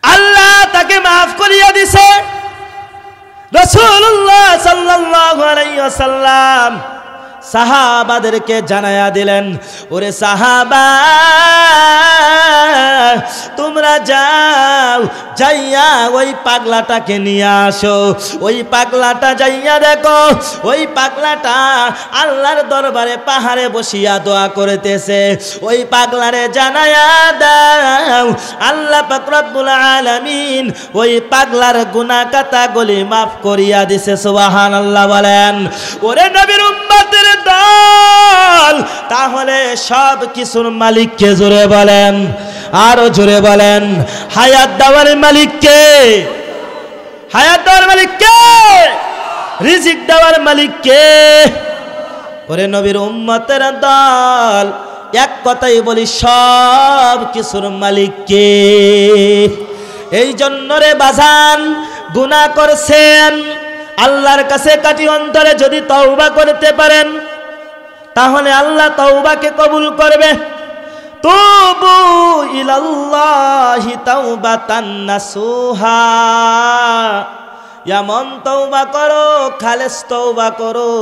আল্লাহ তাকে মাফ করিয়া দিছে। রাসূলুল্লাহ সাল্লাল্লাহু আলাইহি ওয়াসাল্লাম সাহাবাদেরকে জানায়া দিলেন, ওরে সাহাবা তোমরা যাও, যাইয়া ওই পাগলাটাকে নিয়ে আসো। ওই পাগলাটা যাইয়া দেখো, ওই পাগলাটা আল্লাহর দরবারে পাহাড়ে বসিয়া দোয়া করতেছে। ওই পাগলারে জানায়া দাও আল্লাহ পাক রব্বুল আলামিন ওই পাগলার গুনাহ খাতাগুলি মাফ করিয়া দিছে। সুবহানাল্লাহ বলেন। ওরে নবীর উম্মতের দল, তাহলে সব কিছুর মালিককে জোরে বলেন, আরো জোরে বলেন। হায়াত দেওয়ার মালিক কে? হায়াত দেওয়ার মালিক কে? রিজিক দেওয়ার মালিক কে? ওরে নবীর উম্মতের দল, এক কথাই বলি, সব কিছুর মালিক কে? এই জন্য রে বাজান, গুনাহ করছেন, আল্লাহর কাছে কাটি অন্তরে যদি তওবা করতে পারেন, তাহলে আল্লাহ তওবাকে কবুল করবে। তুবু ইলাল্লাহি তাওবাতান নাসুহা, এমন তওবা করো, খালেস তওবা করো।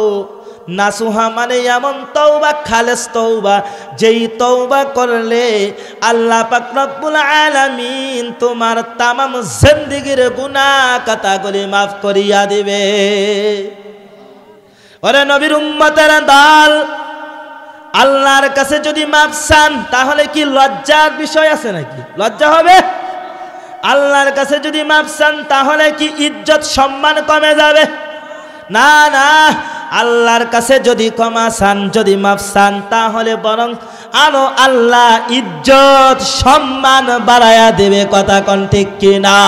নাসুহা মানে এমন তওবা, খালেস তওবা, যেই তওবা করলে আল্লাহ পাক রব্বুল আলামিন তোমার তামাম জিন্দেগীর গুনাহ খাতাগুলি মাফ করিয়া দিবে। ওরে নবীর উম্মতের দল, আল্লাহর কাছে যদি মাফ চান, তাহলে কি লজ্জার বিষয় আছে নাকি? লজ্জা হবে? আল্লাহর কাছে যদি মাফ চান, তাহলে কি ইজ্জত সম্মান কমে যাবে? না না, আল্লাহর কাছে যদি ক্ষমা চান, যদি মাফ চান, তাহলে বরং আরো আল্লাহ ইজ্জত সম্মান বাড়ায়া দেবে। কথা কোন ঠিক কিনা?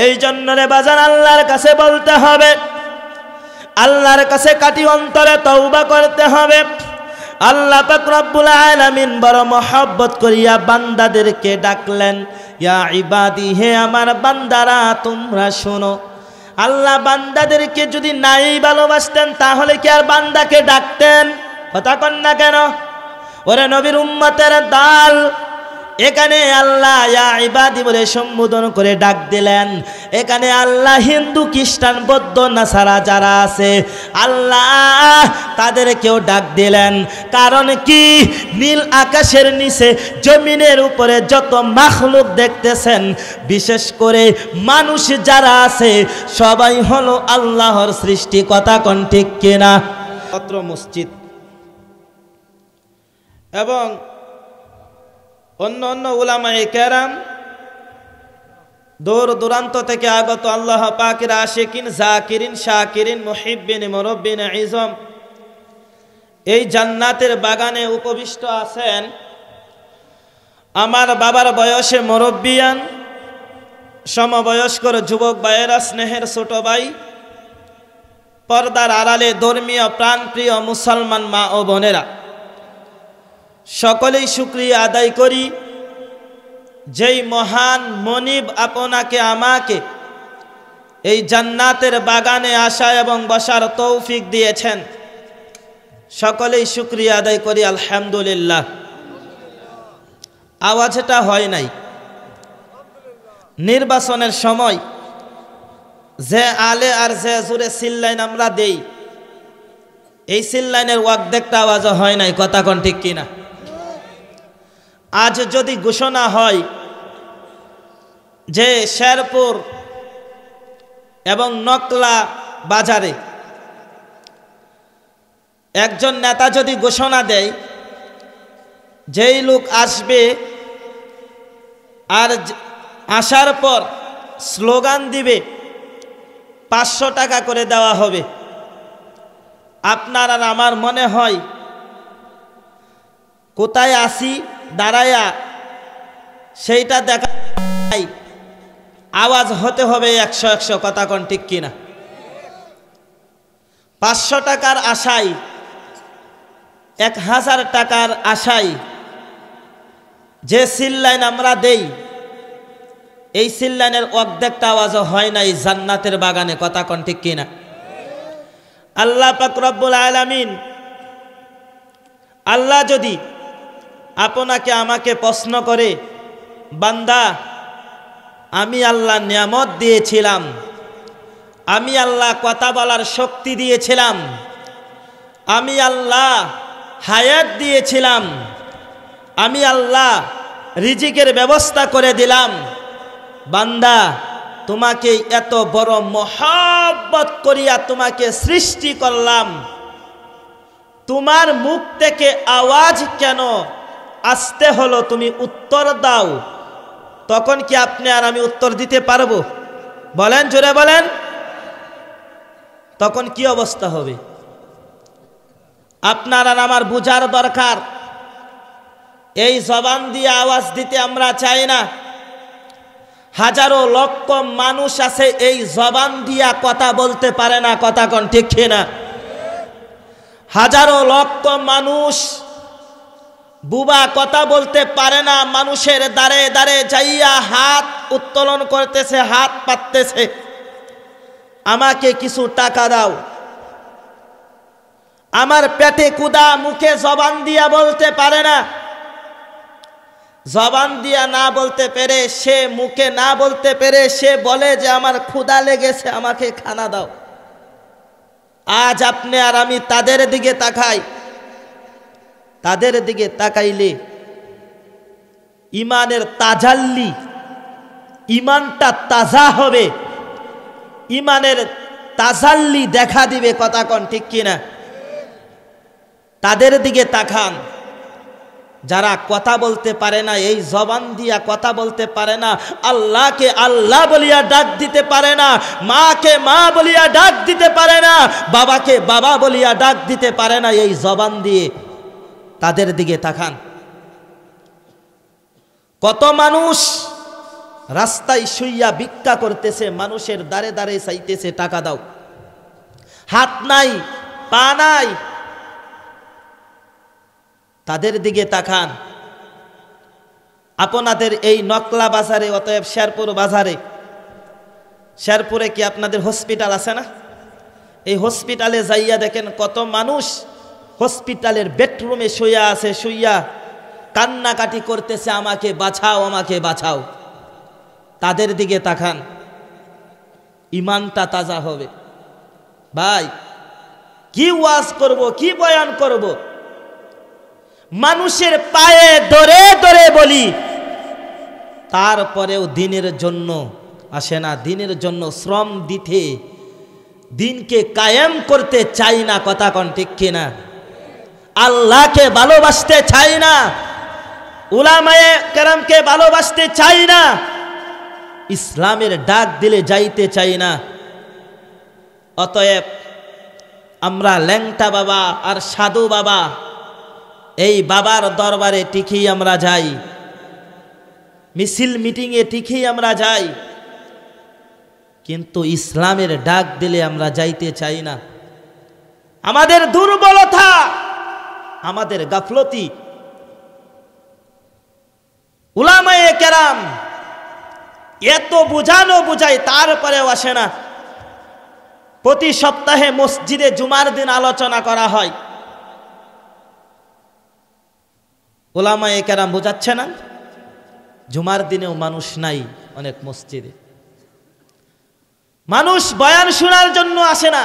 এই জন্য রে বাজার, আল্লাহর কাছে বলতে হবে, আল্লাহর কাছে কাটি অন্তরে তওবা করতে হবে। আল্লাহ পাক রব্বুল আলামিন বড় মহব্বত করিয়া বান্দাদেরকে ডাকলেন, ইয়া ইবাদি, হে আমার বান্দারা তোমরা শোনো। আল্লাহ বান্দাদেরকে যদি নাই ভালোবাসতেন, তাহলে কি আর বান্দাকে ডাকতেন? কথা কন না কেন? ওরে নবীর উম্মতের দল, এখানে আল্লাহ ইয়া ইবাদি বলে সম্বোধন করে ডাক দিলেন। এখানে আল্লাহ হিন্দু, খ্রিস্টান, বৌদ্ধ, নাসারা যারা আছে, আল্লাহ তাদেরকেও ডাক দিলেন। কারণ কি? নীল আকাশের নিচে, জমিনের উপরে যত মাখলুক দেখতেছেন, বিশেষ করে মানুষ যারা আছে, সবাই হলো আল্লাহর সৃষ্টি। কথা কোন ঠিক কিনা? পত্র মসজিদ এবং অন্য অন্য উলামায়ে কেরাম, দূর দূরান্ত থেকে আগত আল্লাহ পাকের আশিকিন, জাকিরিন, শাকিরিন, মুহিব্বিন, মুরব্বিন ইজম এই জান্নাতের বাগানে উপবিষ্ট আছেন। আমার বাবার বয়সে মুরব্বিয়ান, সমবয়স্কর যুবক ভাইয়েরা, স্নেহের ছোট ভাই, পর্দার আড়ালে ধর্মীয় প্রাণপ্রিয় মুসলমান মা ও বোনেরা, সকলেই শুকরিয়া আদায় করি, যেই মহান মনিব আপনাকে আমাকে এই জান্নাতের বাগানে আসা এবং বসার তৌফিক দিয়েছেন। সকলেই শুকরিয়া আদায় করি আলহামদুলিল্লাহ। আওয়াজটা হয় নাই। নির্বাচনের সময় যে আলে আর যে জোরে সিল্লাইন আমরা দেই, এই সিল্লাইনের ওয়াকদেকটা আওয়াজও হয় নাই। কথা কোন ঠিক কিনা? আজ যদি ঘোষণা হয় যে শেরপুর এবং নকলা বাজারে একজন নেতা যদি ঘোষণা দেয়, যেই লোক আসবে আর আসার পর স্লোগান দিবে, 500 টাকা করে দেওয়া হবে, আপনার আর আমার মনে হয় কোথায় আসি দাঁড়ায়া সেইটা দেখা, আওয়াজ হতে হবে 100-100। কথা কোন ঠিক কিনা? 500 টাকার আশায়, 1000 টাকার আশায় যে সিল্লাইন আমরা দেই, এই সিল্লাইনের অর্ধেকটা আওয়াজও হয় নাই জান্নাতের বাগানে। কথা কোন ঠিক কিনা? আল্লাহ পাক রব্বুল আলামিন, আল্লাহ যদি আপনাকে আমাকে প্রশ্ন করে বান্দা, আমি আল্লাহ নিয়ামত দিয়েছিলাম, আমি আল্লাহ কথা বলার শক্তি দিয়েছিলাম, আমি আল্লাহ হায়াত দিয়েছিলাম, আমি আল্লাহ রিজিকের ব্যবস্থা করে দিলাম। বান্দা, তোমাকে এত বড় মহব্বত করিয়া তোমাকে সৃষ্টি করলাম, তোমার মুখ থেকে আওয়াজ কেন আসতে হলো? তুমি উত্তর দাও। তখন কি আপনি আর আমি উত্তর দিতে পারবো? বলেন, জোরে বলেন। তখন কি অবস্থা হবে? আপনার আর আমার বুঝার দরকার। এই জবান দিয়ে আওয়াজ দিতে আমরা চাই না। হাজারো লক্ষ মানুষ আছে এই জবান দিয়া কথা বলতে পারে না, কথা কোন ঠিক না? হাজারো লক্ষ মানুষ বুবা কথা বলতে পারে না, মানুষের দ্বারে দ্বারে যাইয়া হাত উত্তোলন করতেছে, হাত পাততেছে, আমাকে কিছু টাকা দাও। আমার পেটে কুদা, মুখে জবান দিয়া বলতে পারে না। জবান দিয়া না বলতে পেরে সে, মুখে না বলতে পেরে সে বলে যে আমার ক্ষুধা লেগেছে, আমাকে খানা দাও। আজ আপনি আর আমি তাদের দিকে তাকাই। তাদের দিকে তাকাইলে ইমানের তাজাল্লি, ইমানটা তাজা হবে, ইমানের তাজাল্লি দেখা দিবে, কথা কোন ঠিক কিনা? তাদের দিকে তাকান যারা কথা বলতে পারে না, এই জবান দিয়া কথা বলতে পারে না, আল্লাহকে আল্লাহ বলিয়া ডাক দিতে পারে না, মাকে মা বলিয়া ডাক দিতে পারে না, বাবাকে বাবা বলিয়া ডাক দিতে পারে না, এই জবান দিয়ে। তাদের দিকে তাকান। কত মানুষ রাস্তায় শুইয়া ভিক্ষা করতেছে, মানুষের দ্বারে দ্বারে চাইতেছে টাকা দাও। হাত নাই, পা নাই। তাদের দিকে তাকান। আপনাদের এই নকলা বাজারে, অতএব শেরপুর বাজারে, শেরপুরে কি আপনাদের হসপিটাল আছে না? এই হসপিটালে যাইয়া দেখেন কত মানুষ হসপিটালের বেডরুমে শুইয়া আছে, শুইয়া কান্নাকাটি করতেছে, আমাকে বাঁচাও, আমাকে বাঁচাও। তাদের দিকে তাকান, ইমানটা তাজা হবে। ভাই, কি ওয়াজ করব, কি বয়ান করব? মানুষের পায়ে ধরে ধরে বলি, তারপরেও দিনের জন্য আসে না, দিনের জন্য শ্রম দিতে, দিনকে কায়েম করতে চাই না, কথা কোন ঠিক কিনা? আল্লাহকে ভালোবাসতে চাই না, উলামায়ে কেরামকে ভালোবাসতে চাই না, ইসলামের ডাক দিলে যাইতে চাই না। অতএব আমরা ল্যাংটা বাবা আর সাধু বাবা, এই বাবার দরবারে টিকেই আমরা যাই, মিছিল মিটিংয়ে টিকেই আমরা যাই, কিন্তু ইসলামের ডাক দিলে আমরা যাইতে চাই না। আমাদের দুর্বলতা, আমাদের গাফলতি। উলামায়ে কেরাম এত বুঝানো বুঝাই, তারপরেও আসে না। প্রতি সপ্তাহে মসজিদে জুমার দিন আলোচনা করা হয়, উলামায়ে কেরাম বোঝাচ্ছে না। জুমার দিনেও মানুষ নাই অনেক মসজিদে। মানুষ বয়ান শোনার জন্য আসে না,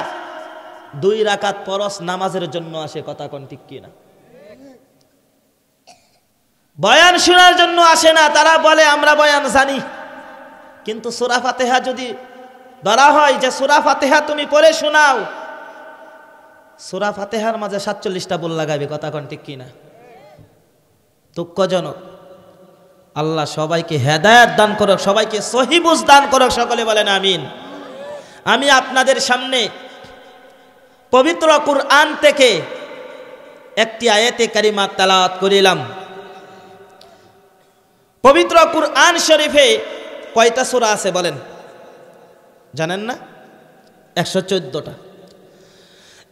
2 রাকাত ফরজ নামাজের জন্য আসে, কথা কোন ঠিক কিনা? বয়ান শোনার জন্য আসে না। তারা বলে আমরা বয়ান জানি, কিন্তু সূরা ফাতিহা যদি ধরা হয় যে সূরা ফাতিহা তুমি পড়ে শোনাও, সূরা ফাতিহার মাঝে 47টা বল লাগাবে, কথা কোন ঠিক কিনা? দুঃখজনক। আল্লাহ সবাইকে হেদায়েত দান করুক, সবাইকে সহি বুঝ দান করুক, সকলে বলেন আমিন। আমি আপনাদের সামনে পবিত্র কুরআন থেকে একটি আয়াতে কারিমা তেলাওয়াত করিলাম। পবিত্র কুরআন শরীফে কয়টা সূরা আছে বলেন? জানেন না? 114টা।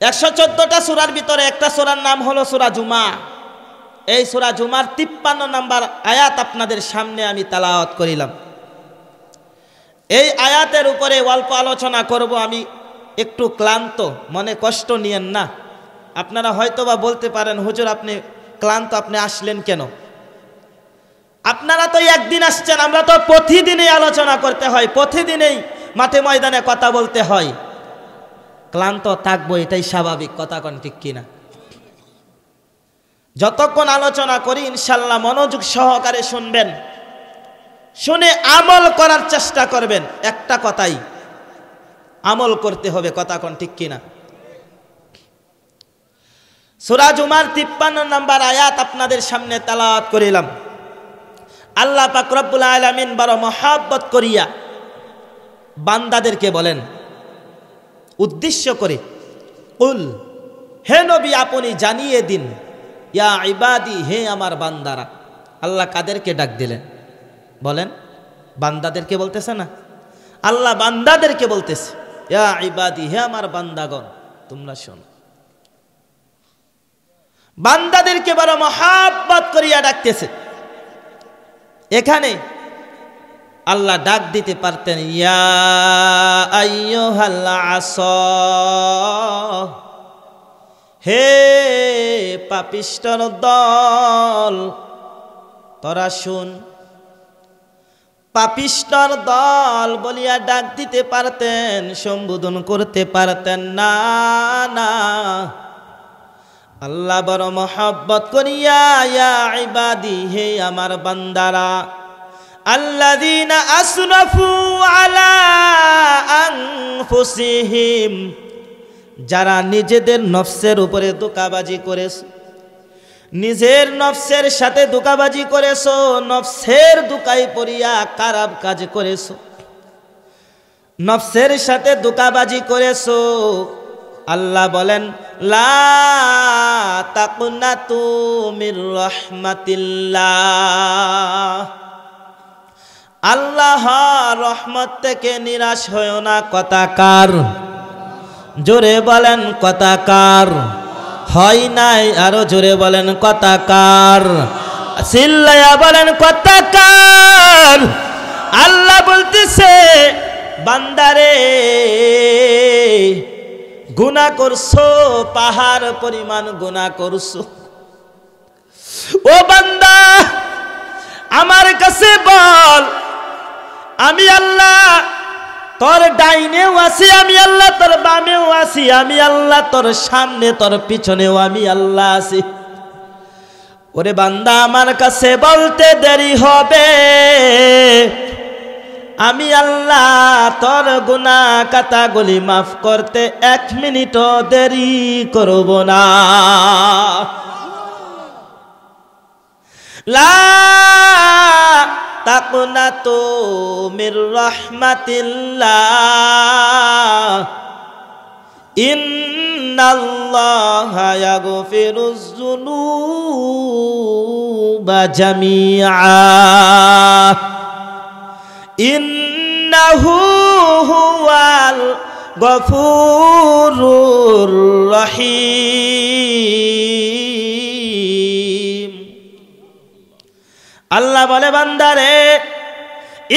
114টা সূরার ভিতরে একটা সূরার নাম হলো সূরা জুমা। এই সূরা জুমার 53 নম্বর আয়াত আপনাদের সামনে আমি তেলাওয়াত করিলাম। এই আয়াতের উপরে অল্প আলোচনা করব। আমি একটু ক্লান্ত, মনে কষ্ট নিয়েন না। আপনারা হয়তোবা বলতে পারেন হুজুর আপনি ক্লান্ত, আপনি আসলেন কেন? আপনারা তো একদিন আসছেন, আমরা তো প্রতিদিনই আলোচনা করতে হয়, প্রতিদিনই মাঠে ময়দানে কথা বলতে হয়। ক্লান্ত থাকবো, এটাই স্বাভাবিক, কথা কোন ঠিক কিনা? যতক্ষণ আলোচনা করি ইনশাল্লাহ মনোযোগ সহকারে শুনবেন, শুনে আমল করার চেষ্টা করবেন। একটা কথাই, আমল করতে হবে, কথা কোন ঠিক কিনা? সূরা জুমার 53 নম্বর আয়াত আপনাদের সামনে তেলাওয়াত করিলাম। আল্লাহ পাক রব্বুল আলামিন বড় মহব্বত করিয়া বান্দাদেরকে বলেন উদ্দেশ্য করে, কুল, হে নবী আপনি জানিয়ে দিন, ইয়া ইবাদি, হে আমার বান্দারা। আল্লাহ কাদেরকে ডাক দিলেন বলেন? বান্দাদেরকে বলতেছে না, আল্লাহ বান্দাদেরকে বলতেছে, ইয়া ইবাদি, হে আমার বান্দাগণ তোমরা শোনো। বান্দাদেরকে বড় মহব্বত করিয়া ডাকতেছে। এখানে আল্লাহ ডাক দিতে পারতেন, ইয়া আইয়ুহাল আসা, হে পাপিষ্ঠর দল তোরা শুন। পাপিষ্ঠর দল বলিয়া ডাক দিতে পারতেন, সম্বোধন করতে পারতেন না। না, আল্লাহ বড় মহব্বত করিয়া, ইয়া ইবাদি, হে আমার বান্দারা, আল্লাযীনা আসরাফু আলা আনফুসিহিম, যারা নিজেদের নফসের উপরে ধোঁকাবাজি করেছে, নিজের নফসের সাথে ধোঁকাবাজি করেছো, নফসের ধোঁকায় পড়িয়া খারাপ কাজ করেছো, নফসের সাথে ধোঁকাবাজি করেছো। আল্লাহ বলেন, লা তাকুনাতু মির রাহমাতিল্লাহ, আল্লাহর রহমত থেকে নিরাশ হয়ো না। কথা কার? জোরে বলেন কথা কার? হয় নাই, আরো জোরে বলেন কথা কার? চিল্লায়া বলেন কথা কার? আল্লাহ বলতেছে, বান্দারে গুনাহ করছো, পাহাড় পরিমাণ গুনাহ করছো। ও বান্দা আমার কাছে বল, আমি আল্লাহ তোর ডাইনেও আছি, আমি আল্লাহ তোর বামেও আছি, আমি আল্লাহ তোর সামনে তোর পিছনেও আমি আল্লাহ আছি। ওরে বান্দা আমার কাছে বলতে দেরি হবে, আমি আল্লাহ তোর গুনাহ খাতাগুলি মাফ করতে 1 মিনিটও দেরি করব না। লা তাকুনাতু মির রাহমাতিল্লাহ, ইন্নাল্লাহা ইয়াগফিরুয যুনুবা জামিআ, ইন্নাহু হুয়াল গফুরুর রহিম। আল্লাহ বলে, বান্দারে,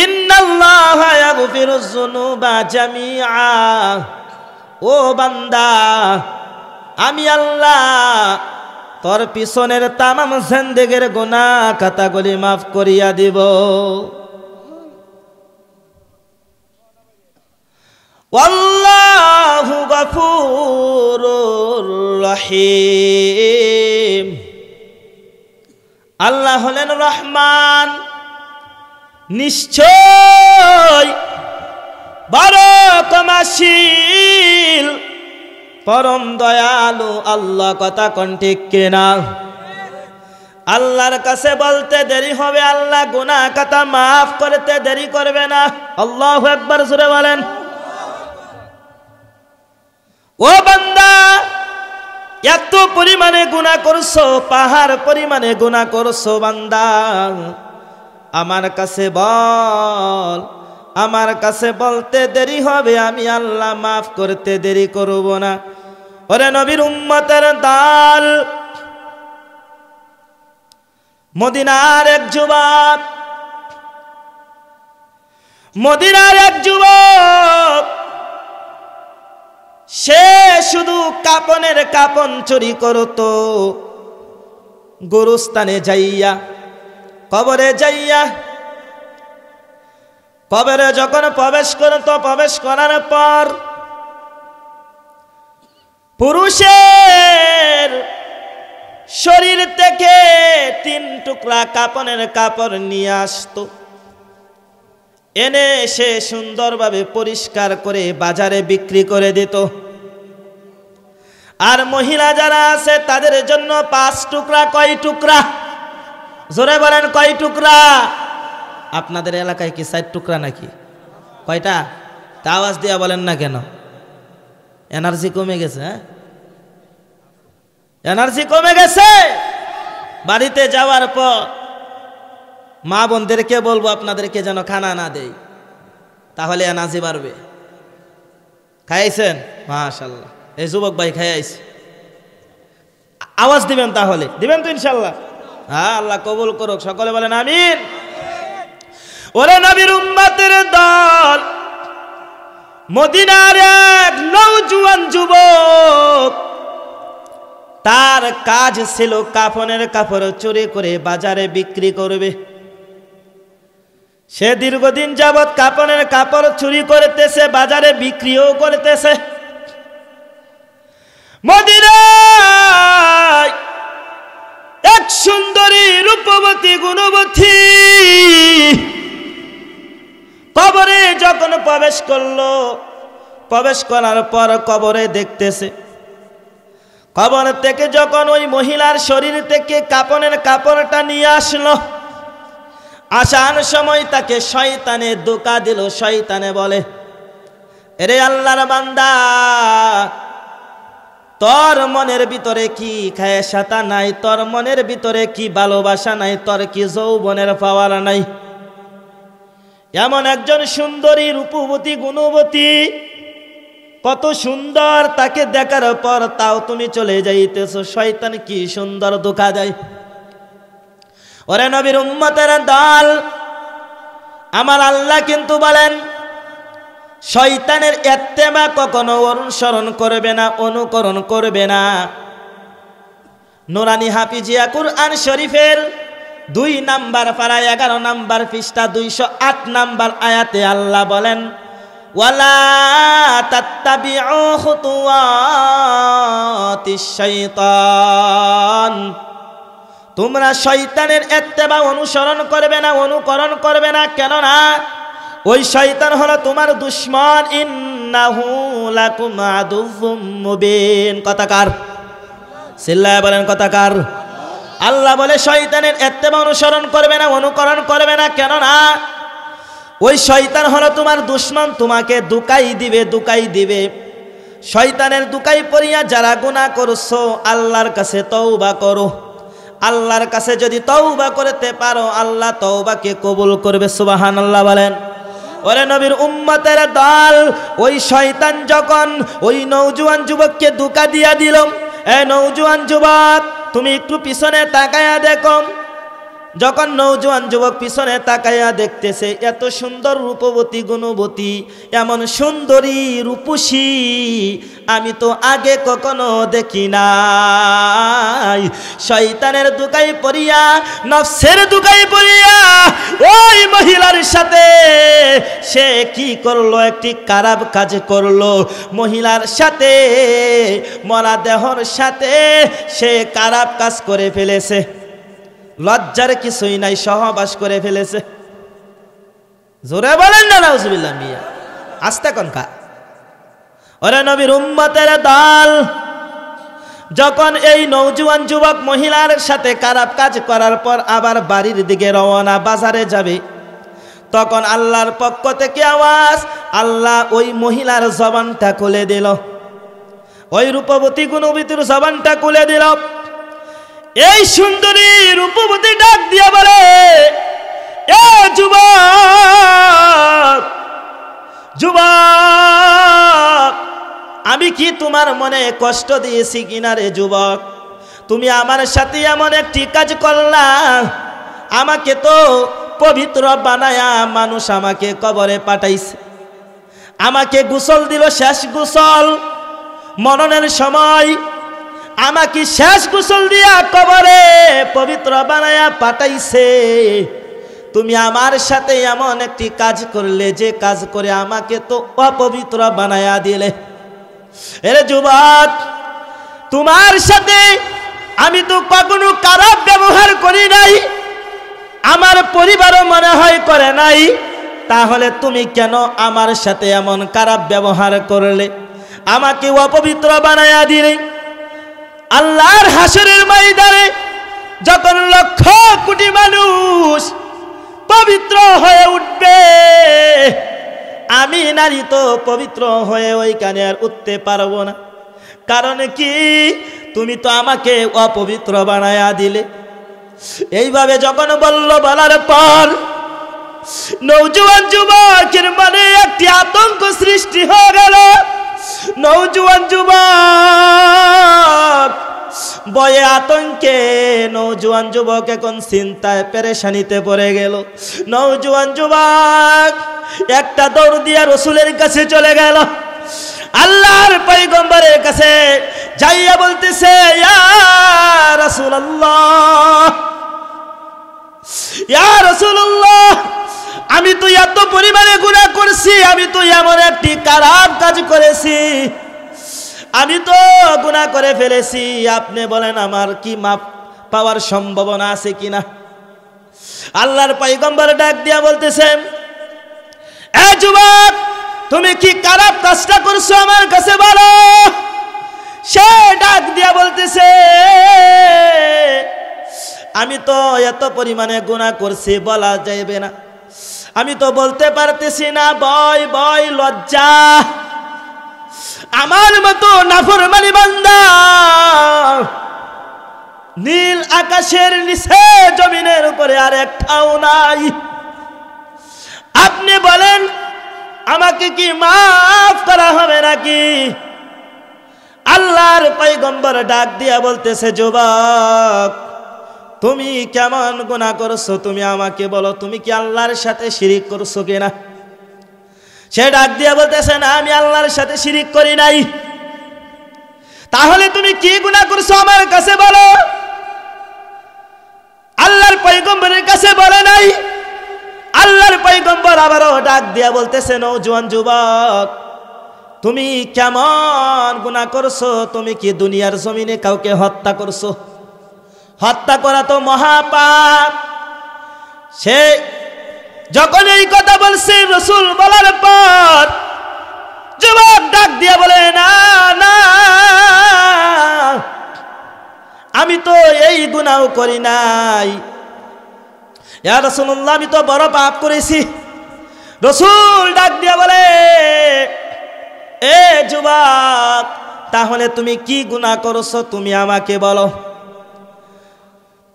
ইন্নাল্লাহা ইয়াগফিরুয যুনুবা জামিআ, ও বান্দা আমি আল্লাহ তোর পিছনের তামাম জিন্দেগির গুনাহ খাতাগুলি মাফ করিয়া দিব। ওয়াল্লাহু গফুরুর রহিম। আল্লাহ হলেন রহমান, নিশ্চয় বড় ক্ষমাশীল, পরম দয়ালু। আল্লাহ কথা কোন ঠিক কিনা? আল্লাহর কাছে বলতে দেরি হবে, আল্লাহ গুনাহ খাতা মাফ করতে দেরি করবে না। আল্লাহু আকবার, জোরে বলেন। ও বান্দা, এত পরিমাণে গুনাহ করছো, পাহাড় পরিমাণে গুনাহ করছো, বান্দা আমার কাছে বল, আমার কাছে বলতে দেরি হবে, আমি আল্লাহ মাফ করতে দেরি করব না। ওরে নবীর উম্মতের দল, মদিনার এক যুবক, মদিনার এক যুবক, সে শুধু কাপনের কাপন চুরি করত, গোরস্থানে যাইয়া কবরে যাইয়া কবরে যখন প্রবেশ করত, প্রবেশ করার পর পুরুষের শরীর থেকে 3 টুকরা কাপনের কাপড় নিয়ে আসতো, এনে সে সুন্দরভাবে পরিষ্কার করে বাজারে বিক্রি করে দিত। আর মহিলা যারা আছে তাদের জন্য 5 টুকরা। কয় টুকরা? জোরে বলেন কয় টুকরা? আপনাদের এলাকায় কি 4 টুকরা নাকি? কয়টা? তা আওয়াজ দিয়া বলেন না কেন? এনার্জি কমে গেছে? হ্যাঁ, এনার্জি কমে গেছে। বাড়িতে যাওয়ার পর মা বোনদেরকে বলবো আপনাদেরকে যেন খানা না দেই, তাহলে এনার্জি বাড়বে। খাইছেন? মাশাআল্লাহ, এই যুবক ভাই খাইছে। আওয়াজ দিবেন, তাহলে দিবেন তো ইনশাআল্লাহ? হ্যাঁ, আল্লাহ কবুল করুক। সকলে বলেন আমিন। ওরে নবীর উম্মতের দল, মদিনার এক নওজোয়ান যুবক, তার কাজ ছিল কাফনের কাপড় চুরি করে বাজারে বিক্রি করবে। সে দীর্ঘদিন যাবৎ কাফনের কাপড় চুরি করতেছে, বাজারে বিক্রিও করতেছে। মদিনায় এক সুন্দরী রূপবতী গুণবতী কবরে যখন প্রবেশ করলো, প্রবেশ করার পর কবরে দেখতেছে, কবর থেকে যখন ওই মহিলার শরীর থেকে কাফনের কাপড়টা নিয়ে আসলো, আসার সময় তাকে শয়তানে ধোঁকা দিল। শয়তানে বলে, এরে আল্লাহর বান্দা, তোর মনের ভিতরে কি খায়েশাতা নাই? তোর মনের ভিতরে কি ভালোবাসা নাই? তোর কি যৌবনের পাওয়ার নাই? এমন একজন সুন্দরী রূপবতী গুণবতী, কত সুন্দর, তাকে দেখার পর তাও তুমি চলে যাইতেছো। শয়তান কি সুন্দর ধোঁকা দেয়। ওরে নবীর উম্মতের দল, আমার আল্লাহ কিন্তু বলেন, শয়তানের ইত্তেবা কখনো অনুসরণ করবে না, অনুকরণ করবে না। নুরানি হাফিজিয়া কুরআন শরীফের 2 নাম্বার পারা 11 নাম্বার পৃষ্ঠা 208 নাম্বার আয়াতে আল্লাহ বলেন, ওয়ালা তাত্তাবিউ খুতুওয়াতিশ শাইতান, তোমরা শয়তানের ইত্তেবা অনুসরণ করবে না, অনুকরণ করবে না। কেন না? ওই শয়তান হলো তোমার দুশমন। ইন্নাহু লাকুম আদুউম মুবিন। কথাকার চিল্লায় বলেন কথাকার। আল্লাহ বলে শয়তানের ইত্তেবা অনুসরণ করবে না, অনুকরণ করবে না। কেন না? ওই শয়তান হলো তোমার দুশমন, তোমাকে ধোঁকাই দিবে, ধোঁকাই দিবে। শয়তানের ধোঁকাই পড়িয়া যারা গুনাহ করছো, আল্লাহর কাছে তওবা করো। আল্লাহর কাছে যদি তওবা করতে পারো, আল্লাহ তওবাকে কবুল করবে। সুবহানাল্লাহ বলেন। ওরে নবীর উম্মতের দল, ওই শয়তান যখন ওই নওজোয়ান যুবককে ধোঁকা দিয়া দিল, এ নওজোয়ান যুবক, তুমি একটু পিছনে তাকায়া দেখো। যখন নওজোয়ান যুবক পিছনে তাকায়া দেখতেছে, এত সুন্দর রূপবতী গুণবতী, এমন সুন্দরী রূপসী আমি তো আগে কখনো দেখি নাই। শয়তানের ধোঁকায় পড়িয়া, নফসের ধোঁকায় পড়িয়া ওই মহিলার সাথে সে কি করলো? একটি খারাপ কাজ করলো। মহিলার সাথে, মরা দেহর সাথে সে খারাপ কাজ করে ফেলেছে। লজ্জার কিছুই নাই, সহবাস করে ফেলেছে। জোরে বলেন না নাউজুবিল্লাহ। মিয়া আস্তে কনকা। ওরে নবীর উম্মতের দল, যখন এই নওজোয়ান যুবক মহিলার সাথে খারাপ কাজ করার পর আবার বাড়ির দিকে রওনা, বাজারে যাবে, তখন আল্লাহর পক্ষ থেকে আওয়াজ, আল্লাহ ওই মহিলার জবানটা খুলে দিল, ওই রূপবতী গুণবতীর জবানটা খুলে দিল। এই সুন্দরী রূপবতী ডাক দিয়া বলে, এ যুবক, যুবক, আমি কি তোমার মনে কষ্ট দিয়েছি কিনা রে যুবক? তুমি আমার সাথে এমন একটি কাজ করলা, আমাকে তো পবিত্র বানায়া মানুষ আমাকে কবরে পাঠাইছে, আমাকে গোসল দিল, শেষ গোসল। মরণের সময় আমাকে শেষ গোসল দিয়া কবরে পবিত্র বানায়া পাঠাইছে, তুমি আমার সাথে এমন একটি কাজ করলে যে কাজ করে আমাকে তো অপবিত্র বানায়া দিলে। এরে যুবক, তোমার সাথে আমি তো কখনো খারাপ ব্যবহার করি নাই, আমার পরিবারও মনে হয় করে নাই, তাহলে তুমি কেন আমার সাথে এমন খারাপ ব্যবহার করলে, আমাকে অপবিত্র বানায়া দিলে? আল্লাহর হাসরের ময়দানে যখন লক্ষ কোটি মানুষ পবিত্র হয়ে উঠবে, আমি নারী তো পবিত্র হয়ে ওইখানে আর উঠতে পারবো না। কারণ কি? তুমি তো আমাকে অপবিত্র বানায়া দিলে। এইভাবে যখন বলার পর নওজোয়ান যুবকের মনে একটি আতঙ্ক সৃষ্টি হয়ে গেল। নওজোয়ান যুবক ভয়ে আতঙ্কে নওজোয়ান যুবক এখন চিন্তায় পেরেশানিতে পড়ে গেল। নওজোয়ান যুবক একটা দৌড় দিয়া রসুলের কাছে চলে গেল, আল্লাহর পয়গম্বরের কাছে যাইয়া বলতেছে, ইয়া রাসূলুল্লাহ, ইয়া রাসূলুল্লাহ, আমি তো এত পরিমাণে গুনাহ করছি, আমি তো এমন একটি খারাপ কাজ করেছি, আমি তো গুনাহ করে ফেলেছি, আপনি বলেন আমার কি মাপ পাওয়ার সম্ভাবনা আছে কিনা? আল্লাহর পয়গম্বর ডাক দিয়া বলতেছেন, এ যুবক, তুমি কি খারাপ কাজটা করছো আমার কাছে বলো। সে ডাক দিয়া বলতেছে, আমি তো এত পরিমাণে গুনাহ করছি বলা যাবে না, আমি তো বলতে পারতেছি না, ভয় ভয় লজ্জা, আমার মতো নাফরমানি বান্দা নীল আকাশের নিচে জমিনের উপরে আর একটাও নাই, আপনি বলেন আমাকে কি মাফ করা হবে নাকি? আল্লাহর পয়গম্বর ডাক দিয়া বলতেছে, যুবক, তুমি কেমন গুনাহ করছো তুমি আমাকে বলো, তুমি কি আল্লাহর সাথে শিরিক করছো কিনা? সে ডাক দিয়া বলতেছে, না, আমি আল্লাহর সাথে শিরিক করি নাই। তাহলে তুমি কি গুনাহ করছো আমার কাছে বলো। আল্লাহর পয়গম্বরের কাছে বলে নাই। আল্লাহর পয়গম্বর আবারও ডাক দিয়া বলতেছে, নওজোয়ান যুবক, তুমি কেমন গুনাহ করছো, তুমি কি দুনিয়ার জমিনে কাউকে হত্যা করছো? হত্যা করা তো মহাপাপ। সে যখন এই কথা বলছে রাসূল বলার পর যুবক ডাক দিয়া বলে, না না, আমি তো এই গুনাহ করি নাই, ইয়া রাসূলুল্লাহ, আমি তো বড় পাপ করেছি। রাসূল ডাক দিয়া বলে, এ যুবক, তাহলে তুমি কি গুনাহ করছো তুমি আমাকে বলো।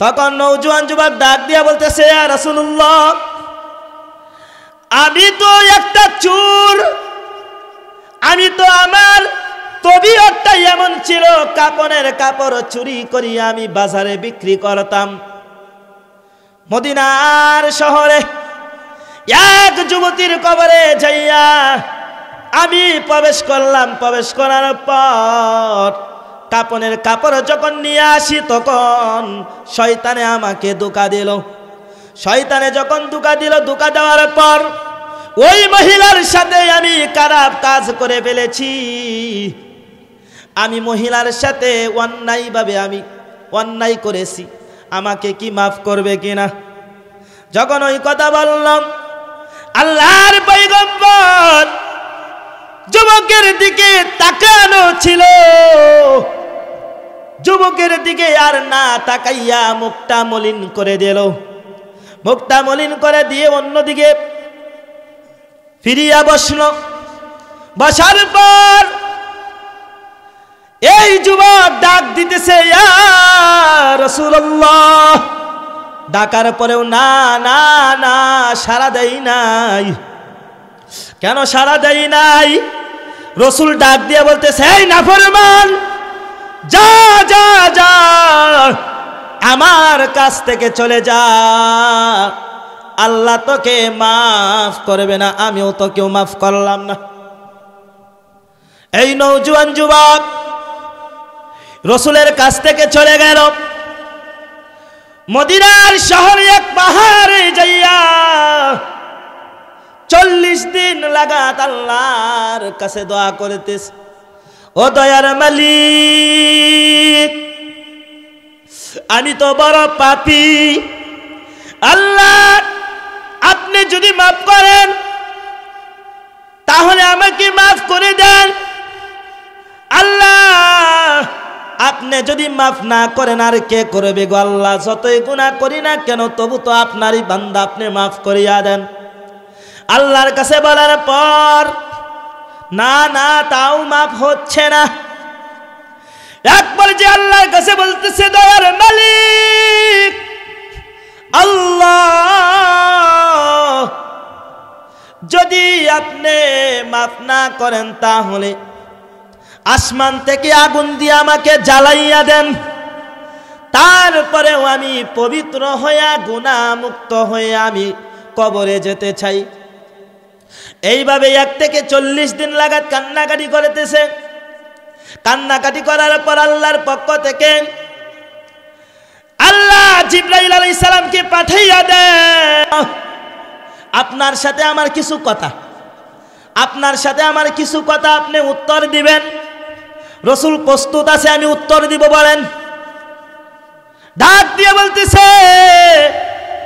তখন নওজোয়ান যুবক ডাক দিয়া বলতেছে, ইয়া রাসূলুল্লাহ, আমি তো একটা চোর, আমি তো আমার তবিয়তটা এমন ছিল, কাপড়ের কাপড় চুরি করি আমি বাজারে বিক্রি করতাম। মদিনার শহরে এক যুবতীর কবরে যাইয়া আমি প্রবেশ করলাম। প্রবেশ করার পর কাপড়ের কাপড় যখন নিয়ে আসি তখন শয়তানে আমাকে ধোঁকা দিল। শয়তানে যখন ধোঁকা দিল, ধোঁকা দেওয়ার পর ওই মহিলার সাথে আমি খারাপ কাজ করে ফেলেছি। আমি মহিলার সাথে অন্যায়ভাবে আমি অন্যায় করেছি, আমাকে কি মাফ করবে কিনা? যখন ওই কথা বললাম, আল্লাহর পয়গম্বর যুবকের দিকে তাকানো ছিল, যুবকের দিকে আর না তাকাইয়া মুখটা মলিন করে দিল। মুখটা মলিন করে দিয়ে অন্যদিকে ফিরিয়া বসল। বসার পর এই যুবক ডাক দিতেছে, ইয়া রাসূলুল্লাহ। ডাকার পরেও না না না, সাড়া দেই নাই। কেন সাড়া দেই নাই? রাসূল ডাক দিয়ে বলতেছে, এই নাফরমান, যা যা যা, আমার কাছ থেকে চলে যা, আল্লাহ তোকে মাফ করবে না, আমিও তোকেও মাফ করলাম না। এই নওজোয়ান যুবক রসুলের কাছ থেকে চলে গেল মদিনার শহরে এক পাহাড়ে যাইয়া 40 দিন লাগাত আল্লাহর কাছে দোয়া করতেছে, ও দয়ার মালিক আমি তো বড় পাপী, আল্লাহ আপনি যদি মাফ করেন তাহলে আমাকে মাফ করে দেন, আল্লাহ আপনি যদি মাফ না করেন আর কে করবে গো আল্লাহ, যতই গুনাহ করি না কেন তবু তো আপনারই বান্দা, আপনি মাফ করিয়া দেন। আল্লাহর কাছে বলার পর না না তাও মাফ হচ্ছে না। একবার যে আল্লাহর কাছে বলতেছে, দয়ার মালিক আল্লাহ যদি আপনি মাফ না করেন তাহলে আসমান থেকে আগুন দিয়ে আমাকে জ্বালাইয়া দেন, তারপরেও আমি পবিত্র হইয়া গুনাহ মুক্ত হয়ে আমি কবরে যেতে চাই। এইভাবে 1 থেকে 40 দিন লাগাত কান্নাকাটি করতেছে। কান্নাকাটি করার পর আল্লাহর পক্ষ থেকে আল্লাহ জিবরাইল আলাইহিস সালামকে পাঠাইয়া দেন, আপনার সাথে আমার কিছু কথা, আপনার সাথে আমার কিছু কথা আপনি উত্তর দিবেন। রসুল প্রস্তুত আছে, আমি উত্তর দিব, বলেন। ডাক দিয়ে বলতেছে,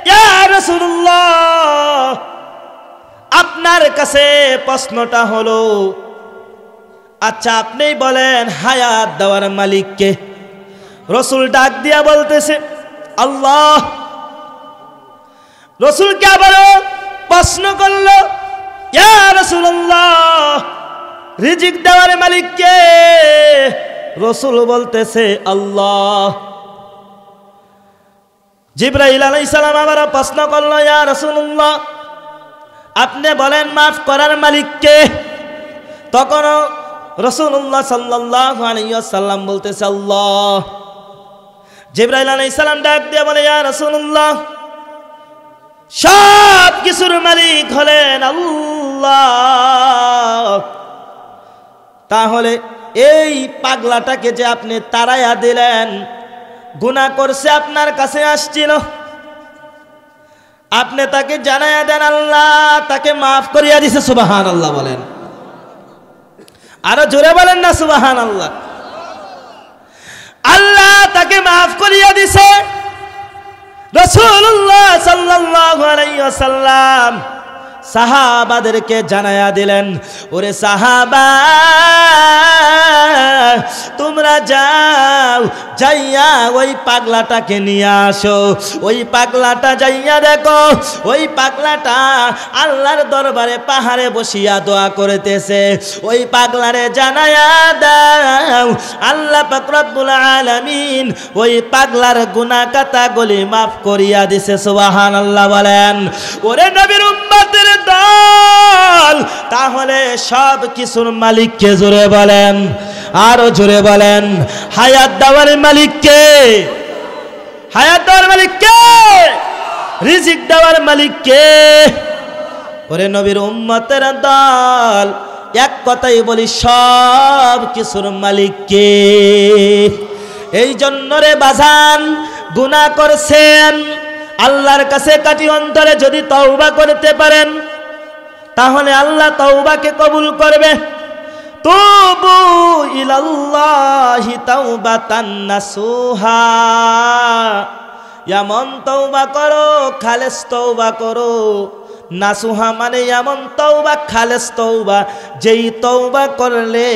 ইয়া রাসূলুল্লাহ আপনার কাছে প্রশ্নটা হলো, আচ্ছা আপনি বলেন হায়াত দেওয়ার মালিক কে? রসুল ডাক দিয়া বলতেছে আল্লাহ। রসুলকে আবারও প্রশ্ন করলো, ইয়া রাসূলুল্লাহ রিজিক দেওয়ার মালিক কে? রসুল বলতেছে আল্লাহ। জিবরাইল আলাইহিস সালাম আবারও প্রশ্ন করলো, ইয়া রাসূলুল্লাহ আপনি বলেন মাফ করার মালিক কে? তখনও রাসূলুল্লাহ সাল্লাল্লাহু আলাইহি ওয়াসাল্লাম বলতেছে আল্লাহ। জিবরাইল আলাইহিস সালাম ডাক দিয়ে বলে, ইয়া রাসূলুল্লাহ সব কিছুর মালিক হলেন আল্লাহ, তাহলে এই পাগলাটাকে যে আপনি তাড়াইয়া দিলেন, গুনাহ করছে আপনার কাছে আসছিল, আপনি তাকে জানাইয়া দেন আল্লাহ তাকে মাফ করিয়া দিছে। সুবহানাল্লাহ বলেন, আরো জোরে বলেন না সুবহানাল্লাহ। আল্লাহ তাকে মাফ করিয়া দিছে। রাসূলুল্লাহ সাল্লাল্লাহু আলাইহি ওয়াসাল্লাম সাহাবাদেরকে জানায়া দিলেন, ওরে সাহাবা তোমরা যাও, যাইয়া ওই পাগলাটাকে নিয়ে আসো। ওই পাগলাটা যাইয়া দেখো, ওই পাগলাটা আল্লাহর দরবারে পাহাড়ে বসিয়া দোয়া করতেছে। ওই পাগলারে জানায়া দাও আল্লাহ পাক রব্বুল আলামিন ওই পাগলার গুনাহ খাতাগুলি মাফ করিয়া দিছে। সুবহানাল্লাহ বলেন। ওরে নবীর উম্মতের দল, তাহলে সব কিছুর মালিক কে? জোরে বলেন, আরো জোরে বলেন। হায়াত দেওয়ার মালিক কে? হায়াত দেওয়ার মালিক কে? রিজিক দেওয়ার মালিক কে? ওরে নবীর উম্মতের দল, এক কথাই বলি সব কিছুর মালিক কে? এই জন্য রে বাজান, গুনাহ করছেন, আল্লাহর কাছে কাটি অন্তরে যদি তওবা করতে পারেন তাহলে আল্লাহ তওবাকে কবুল করবে। তুবু ইলাল্লাহি তাওবাতান নাসুহা, এমন তওবা করো, খালেস তওবা করো। নাসুহা মানে এমন তওবা, খালেস তওবা, যেই তওবা করলে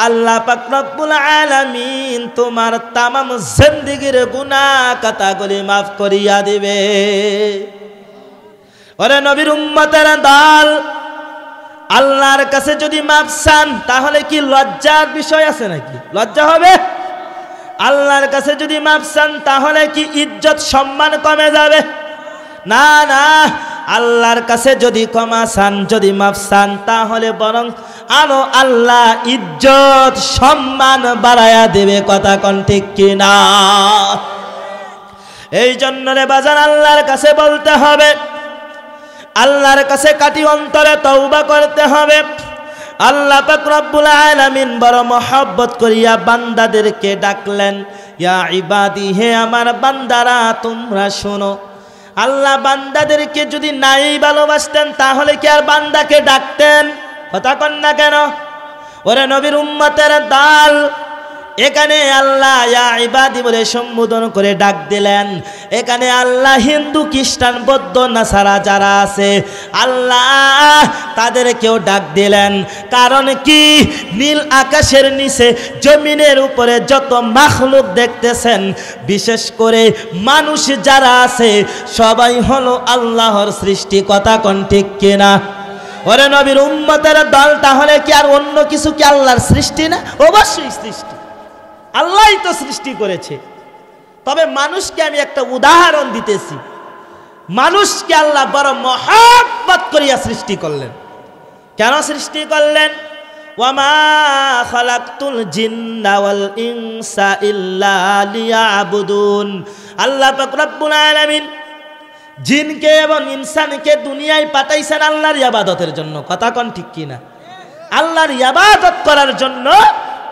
আল্লাহ পাক রব্বুল আলামিন তোমার তামাম জিন্দেগীর গুনাহ খাতাগুলি মাফ করিয়া দিবে। ওরে নবীর উম্মতের দল, আল্লাহর কাছে যদি মাফ চান তাহলে কি লজ্জার বিষয় আছে নাকি? লজ্জা হবে? আল্লাহর কাছে যদি মাফ চান তাহলে কি ইজ্জত সম্মান কমে যাবে? না না, আল্লাহর কাছে যদি ক্ষমা চান, যদি মাফ চান তাহলে বরং আরো আল্লাহ ইজ্জত সম্মান বাড়ায়া দেবে। কথা কোন ঠিক কিনা? এই জন্য রে বাজান আল্লাহর কাছে বলতে হবে, আল্লাহর কাছে কাটি অন্তরে তওবা করতে হবে। আল্লাহ পাক রব্বুল আলামিন বড় মহব্বত করিয়া বান্দাদেরকে ডাকলেন, ইয়া ইবাদি, হে আমার বান্দারা তোমরা শোনো। আল্লাহ বান্দাদেরকে যদি নাই ভালোবাসতেন তাহলে কি আর বান্দাকে ডাকতেন? কথা কন না কেন? ওরে নবীর উম্মতের দল, এখানে আল্লাহ ইয়া ইবাদি বলে সম্বোধন করে ডাক দিলেন। এখানে আল্লাহ হিন্দু খ্রিস্টান বৌদ্ধ নাসারা যারা আছে আল্লাহ তাদেরকেও ডাক দিলেন। কারণ কি? নীল আকাশের নিচে জমিনের উপরে যত মাখলুক দেখতেছেন, বিশেষ করে মানুষ যারা আছে সবাই হলো আল্লাহর সৃষ্টি। কথা কোন ঠিক কিনা? ওরে নবীর উম্মতের দল, তাহলে কি আর অন্য কিছু কি আল্লাহর সৃষ্টি না? অবশ্যই সৃষ্টি, আল্লাহই তো সৃষ্টি করেছে। তবে মানুষকে আমি একটা উদাহরণ দিতেছি। মানুষকে আল্লাহ বড় মহব্বত করিয়া সৃষ্টি করলেন। কেন সৃষ্টি করলেন? ওয়ামা খালাকতুল জিন্না ওয়াল ইনসা ইল্লা লিয়াবুদুন। আল্লাহ পাক রব্বুল আলামিন জিনকে এবং ইনসানকে দুনিয়ায় পাঠাইছেন আল্লাহর ইবাদতের জন্য। কথা কোন ঠিক কিনা? আল্লাহর ইবাদত করার জন্য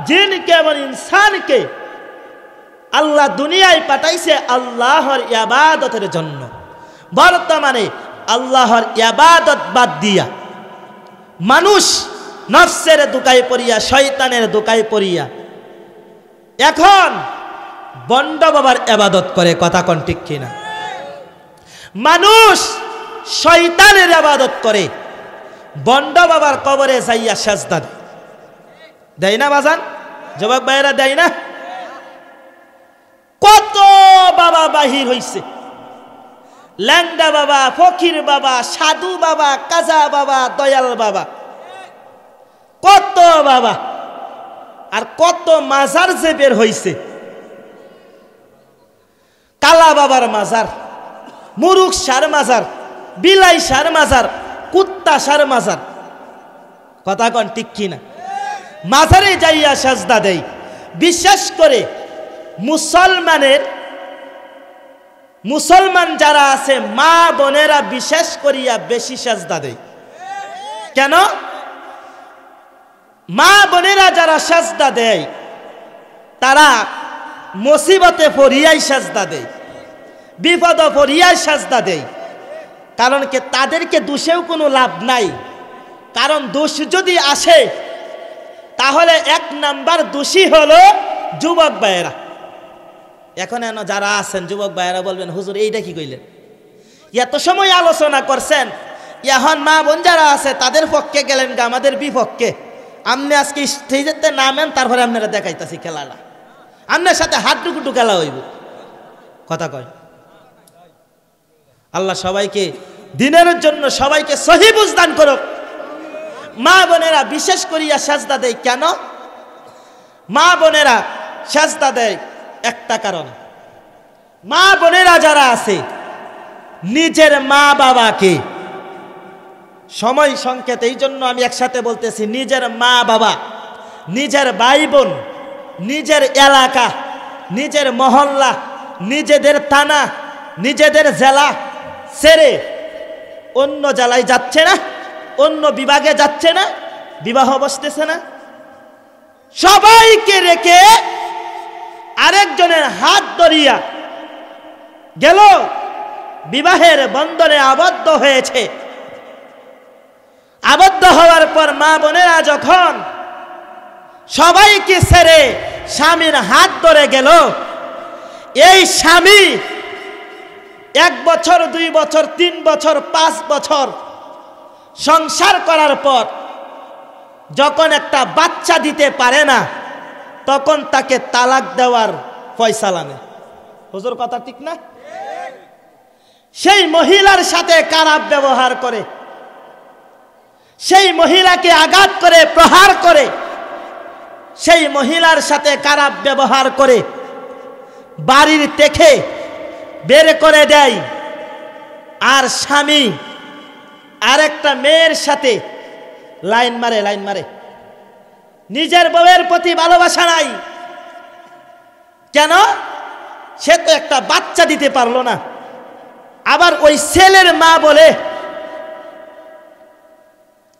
জিনকে এবং ইনসানকে আল্লাহ দুনিয়ায় পাঠাইছে আল্লাহর ইবাদতের জন্য। বর্তমানে আল্লাহর ইবাদত বাদ দিয়া মানুষ নফসের দোকায় পড়িয়া, শয়তানের দোকায় পড়িয়া এখন বন্ড বাবার ইবাদত করে। কথা কোন ঠিক কিনা? মানুষ শয়তানের ইবাদত করে, বন্ড বাবার কবরে যাইয়া সাজদা দেয় না বাজান? যুবক ভাইয়েরা দেয় না? কত বাবা বাহির হইছে, ল্যাংডা বাবা, ফকির বাবা, সাধু বাবা, কাজা বাবা, দয়াল বাবা, কত বাবা। আর কত মাজার যে বের হইছে, কালা বাবার মাজার, মুরুখ সার মাজার, বিলাই সার মাজার, কুত্তা সার মাজার। কথা কন ঠিক কিনা? মাজারে যাইয়া সাজদা দেয়। বিশেষ করে মুসলমান যারা আছে মা বোনেরা বিশেষ করিয়া বেশি সাজদা দেয়। কেন? মা বোনেরা যারা সাজদা দেয় তারা মুসিবতে পড়িয়াই সাজদা দেয়, বিপদ পড়িয়াই সাজদা দেয়। কারণ কি? তাদেরকে দোষেও কোনো লাভ নাই। কারণ দোষ যদি আসে তাহলে এক নাম্বার দোষী হলো যুবক ভাইয়েরা। এখন যারা আছেন যুবক ভাইয়েরা বলবেন, হুজুর এইটা কি কইলেন? এত সময় আলোচনা করছেন, এখন মা বোন যারা আছে তাদের পক্ষে গেলেন গা আমাদের বিপক্ষে। আপনি আজকে স্টেজেতে নামেন, তারপরে আপনারা দেখাইতেছি খেলাটা, আপনার সাথে হাড্ডুকুটু খেলা হইব। কথা কয়। আল্লাহ সবাইকে দিনের জন্য সবাইকে সহি বুঝ দান করুক। মা বোনেরা বিশেষ করিয়া সাজদা দেয়। কেন মা বোনেরা সাজদা দেয়? একটা কারণ, মা বোনেরা যারা আছে নিজের মা বাবাকে, সময় সংকেত এই জন্য আমি একসাথে বলতেছি, নিজের মা বাবা, নিজের ভাই বোন, নিজের এলাকা, নিজের মহল্লা, নিজেদের থানা, নিজেদের জেলা ছেড়ে অন্য জেলায় যাচ্ছে না, অন্য বিভাগে যাচ্ছে না, বিবাহ বসতেছে না, সবাইকে রেখে আরেকজনের হাত ধরিয়া গেল, বিবাহের বন্ধনে আবদ্ধ হয়েছে। আবদ্ধ হওয়ার পর মা বোনেরা যখন সবাইকে ছেড়ে স্বামীর হাত ধরে গেল, এই স্বামী 1 বছর 2 বছর 3 বছর 5 বছর সংসার করার পর যখন একটা বাচ্চা দিতে পারে না, তখন তাকে তালাক দেওয়ার ফয়সালা নেয়। হুজুর কথা ঠিক না? সেই মহিলার সাথে খারাপ ব্যবহার করে, সেই মহিলাকে আঘাত করে, প্রহার করে, সেই মহিলার সাথে খারাপ ব্যবহার করে বাড়ির থেকে বের করে দেয়। আর স্বামী আরেকটা মেয়ের সাথে লাইন মারে। নিজের বউয়ের প্রতি ভালোবাসা নাই। কেন? সে তো একটা বাচ্চা দিতে পারলো না। আবার ওই ছেলের মা বলে,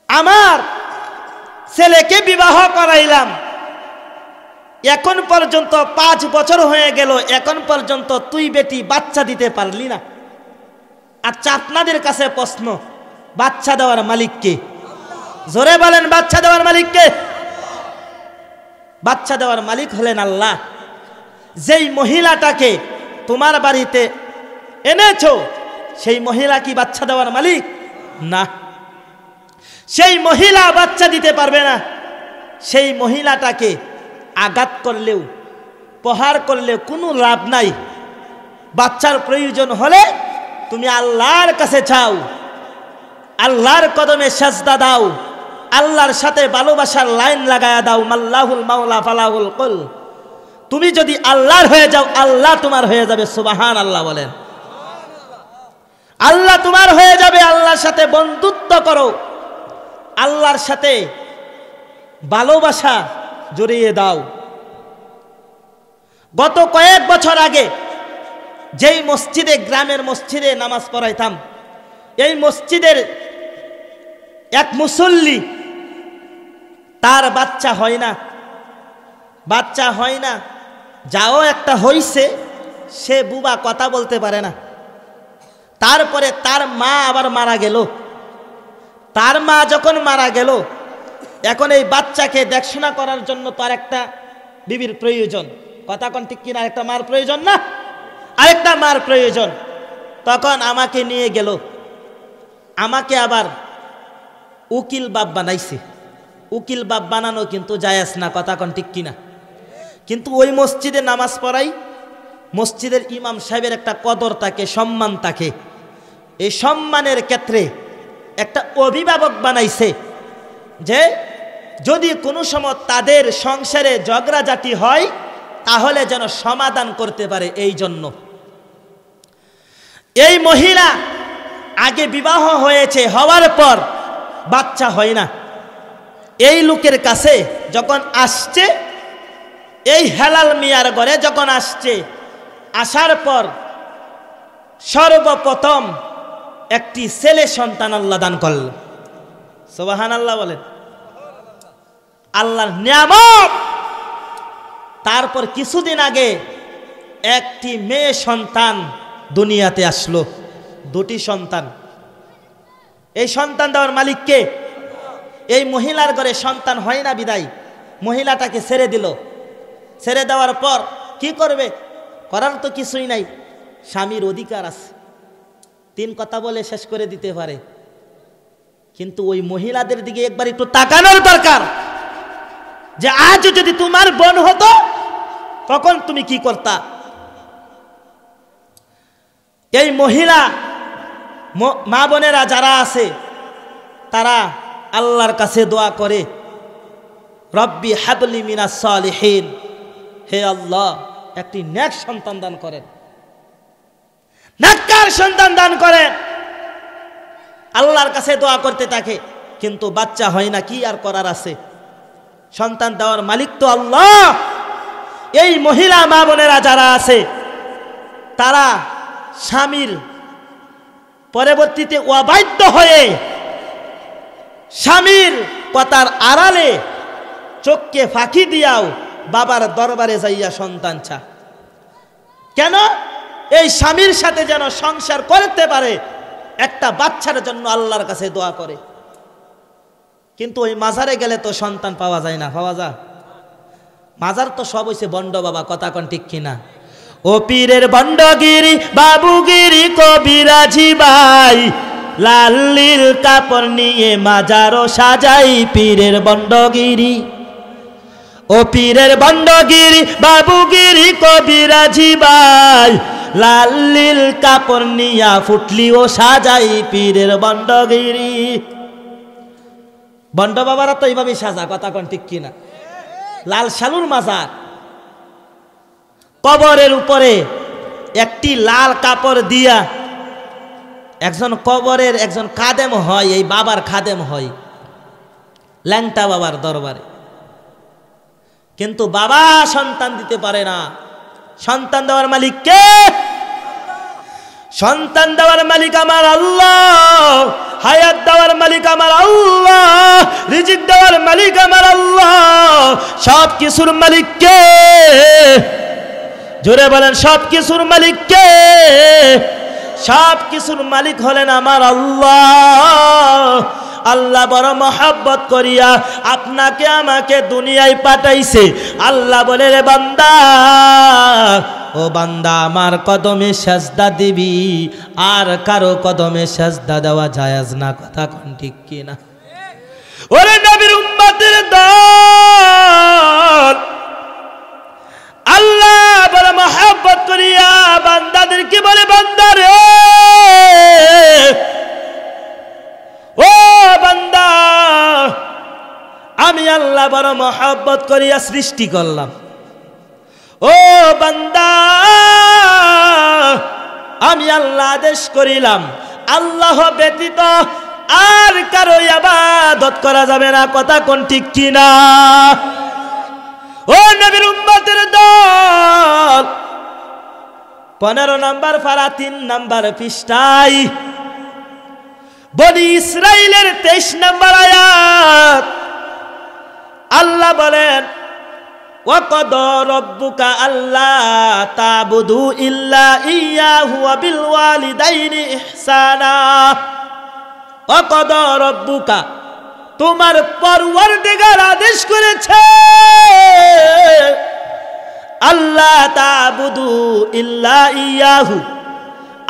আমার ছেলেকে বিবাহ করাইলাম, এখন পর্যন্ত 5 বছর হয়ে গেল, এখন পর্যন্ত তুই বেটি বাচ্চা দিতে পারলি না। আচ্ছা, আপনাদের কাছে প্রশ্ন, বাচ্চা দেওয়ার মালিক কে? জোরে বলেন, বাচ্চা দেওয়ার মালিক কে? বাচ্চা দেওয়ার মালিক হলেন আল্লাহ। যেই মহিলাটাকে তোমার বাড়িতে এনেছো, সেই মহিলা কি বাচ্চা দেওয়ার মালিক? না, সেই মহিলা বাচ্চা দিতে পারবে না। সেই মহিলাটাকে আঘাত করলেও, প্রহার করলেও কোনো লাভ নাই। বাচ্চার প্রয়োজন হলে তুমি আল্লাহর কাছে চাও, আল্লাহর কদমে সাজদা দাও, আল্লাহর সাথে ভালোবাসার লাইন লাগায়া দাও। মাল্লাহুল মাওলা ফালাহুল কুল। তুমি যদি আল্লাহর হয়ে যাও, আল্লাহ তোমার হয়ে যাবে। সুবহানাল্লাহ বলেন। আল্লাহ তোমার হয়ে যাবে। আল্লাহর সাথে বন্ধুত্ব করো, আল্লাহর সাথে ভালোবাসা জড়িয়ে দাও। গত কয়েক বছর আগে যেই মসজিদে, গ্রামের মসজিদে নামাজ পড়াইতাম, এই মসজিদের এক মুসল্লি, তার বাচ্চা হয় না, বাচ্চা হয় না, যাও একটা হইছে, সে বুবা, কথা বলতে পারে না। তারপরে তার মা আবার মারা গেল। তার মা যখন মারা গেল, এখন এই বাচ্চাকে দেখাশোনা করার জন্য তার একটা বিবির প্রয়োজন। কথা কোন ঠিক কিনা? একটা মার প্রয়োজন না? আরেকটা মার প্রয়োজন। তখন আমাকে নিয়ে গেল, আমাকে আবার উকিল বাপ বানাইছে। উকিল বাপ বানানো কিন্তু জায়েজ না, কথা কোন ঠিক কিনা? কিন্তু ওই মসজিদে নামাজ পড়াই, মসজিদের ইমাম সাহেবের একটা কদর থাকে, সম্মান থাকে। এই সম্মানের ক্ষেত্রে একটা অভিভাবক বানাইছে যে যদি কোনো সময় তাদের সংসারে ঝগড়াঝাটি হয়, তাহলে যেন সমাধান করতে পারে। এই জন্য এই মহিলা আগে বিবাহ হয়েছে, হওয়ার পর বাচ্চা হয় না। এই লোকের কাছে যখন আসছে, এই হেলাল মিয়ার ঘরে যখন আসছে, আসার পর সর্বপ্রথম একটি ছেলে সন্তান আল্লাহ দান করল। সুবহানাল্লাহ বলেন। আল্লাহর নিয়ামত। তারপর কিছুদিন আগে একটি মেয়ে সন্তান দুনিয়াতে আসলো, 2টি সন্তান। এই সন্তান দেওয়ার মালিক কে? এই মহিলার ঘরে সন্তান হয় না বিদায় মহিলাটাকে ছেড়ে দিল। ছেড়ে দেওয়ার পর কি করবে? করার তো কিছুই নাই। স্বামীর অধিকার আছে, 3 কথা বলে শেষ করে দিতে পারে। কিন্তু ওই মহিলাদের দিকে একবার একটু তাকানোর দরকার, যে আজ যদি তোমার বোন হতো তখন তুমি কি করতা? এই মহিলা, মা বোনেরা যারা আছে, তারা আল্লাহর কাছে দোয়া করে, রব্বি হাবলি মিনাস সালিহিন, হে আল্লাহ একটি নেক সন্তান দান করেন, নেককার সন্তান দান করেন। আল্লাহর কাছে দোয়া করতে থাকে, কিন্তু বাচ্চা হয় না। কি আর করার আছে? সন্তান দেওয়ার মালিক তো আল্লাহ। এই মহিলা মা বোনেরা যারা আছে, তারা স্বামীর পরবর্তীতে অবাধ্য হয়ে স্বামীর কথার আড়ালে চোখকে ফাঁকি দিয়াও বাবার দরবারে যাইয়া সন্তান চা। কেন? এই স্বামীর সাথে যেন সংসার করতে পারে, একটা বাচ্চার জন্য আল্লাহর কাছে দোয়া করে। কিন্তু ওই মাজারে গেলে তো সন্তান পাওয়া যায় না। পাওয়া যায়? মাজার তো সব হইছে বন্ড বাবা, কথা কোন ঠিক কিনা? ও পীরের বন্ডগিরি বাবুগিরি কবিরাজি ভাই, লাল নীল কাপড় নিয়ে মাজারও সাজাই পীরের বন্ডগিরি। ও পীরের বন্ডগিরি বাবুগিরি কবিরাজি ভাই, লাল নীল কাপড় নিয়া ফুটলিও সাজাই পীরের বন্ডগিরি। বন্ড বাবারা তো এইভাবে সাজা, কথা কোন ঠিক কিনা? লাল শালুর মাজার, কবরের উপরে একটি লাল কাপড় দিয়া একজন কবরের একজন খাদেম হয়, এই বাবার খাদেম হয় ল্যাংটা বাবার দরবারে। কিন্তু বাবা সন্তান দিতে পারে না। সন্তান দেওয়ার মালিক কে? সন্তান দেওয়ার মালিক আমার আল্লাহ, হায়াত দেওয়ার মালিক আমার আল্লাহ, রিজিক দেওয়ার মালিক আমার আল্লাহ। সব কিছুর মালিক কে? জোরে বলেন, সব কিছুর মালিক কে? সব কিছুর মালিক হলেন আমার আল্লাহ। আল্লাহ বড় মহব্বত করিয়া আপনাকে আমাকে দুনিয়ায় পাঠাইছে। আল্লাহ বলে, রে বান্দা, ও বান্দা, আমার কদমে সাজদা দিবি, আর কারো কদমে সাজদা দেওয়া জায়েজ না। কথা কোন ঠিক কি না? ওরে নবীর উম্মতের দল, আল্লাহ বড় মহব্বত করিয়া বান্দাদেরকে বলে, বান্দা রে, ও বান্দা, আমি আল্লাহ বড় মহব্বত করিয়া সৃষ্টি করলাম। ও বান্দা, আমি আল্লাহ আদেশ করিলাম, আল্লাহ ব্যতীত আর কারো ইবাদত করা যাবে না। কথা কোন ঠিক কি না? ও নবীর উম্মতের দল, 15 নম্বর পারা 3 নম্বর পৃষ্ঠায় বনি ইসরাইলের 23 নম্বর আয়াত আল্লাহ বলেন, ওয়াকাদা রাব্বুকা আল্লা তা'বুদু ইল্লা ইয়্যাহু ওয়া বিল ওয়ালিদাইনি ইহসানা। ওয়াকাদা রাব্বুকা, তোমার পরওয়ারদিগার আদেশ করেছে, আল্লাহ তা'বুদু ইল্লা ইয়্যাহু,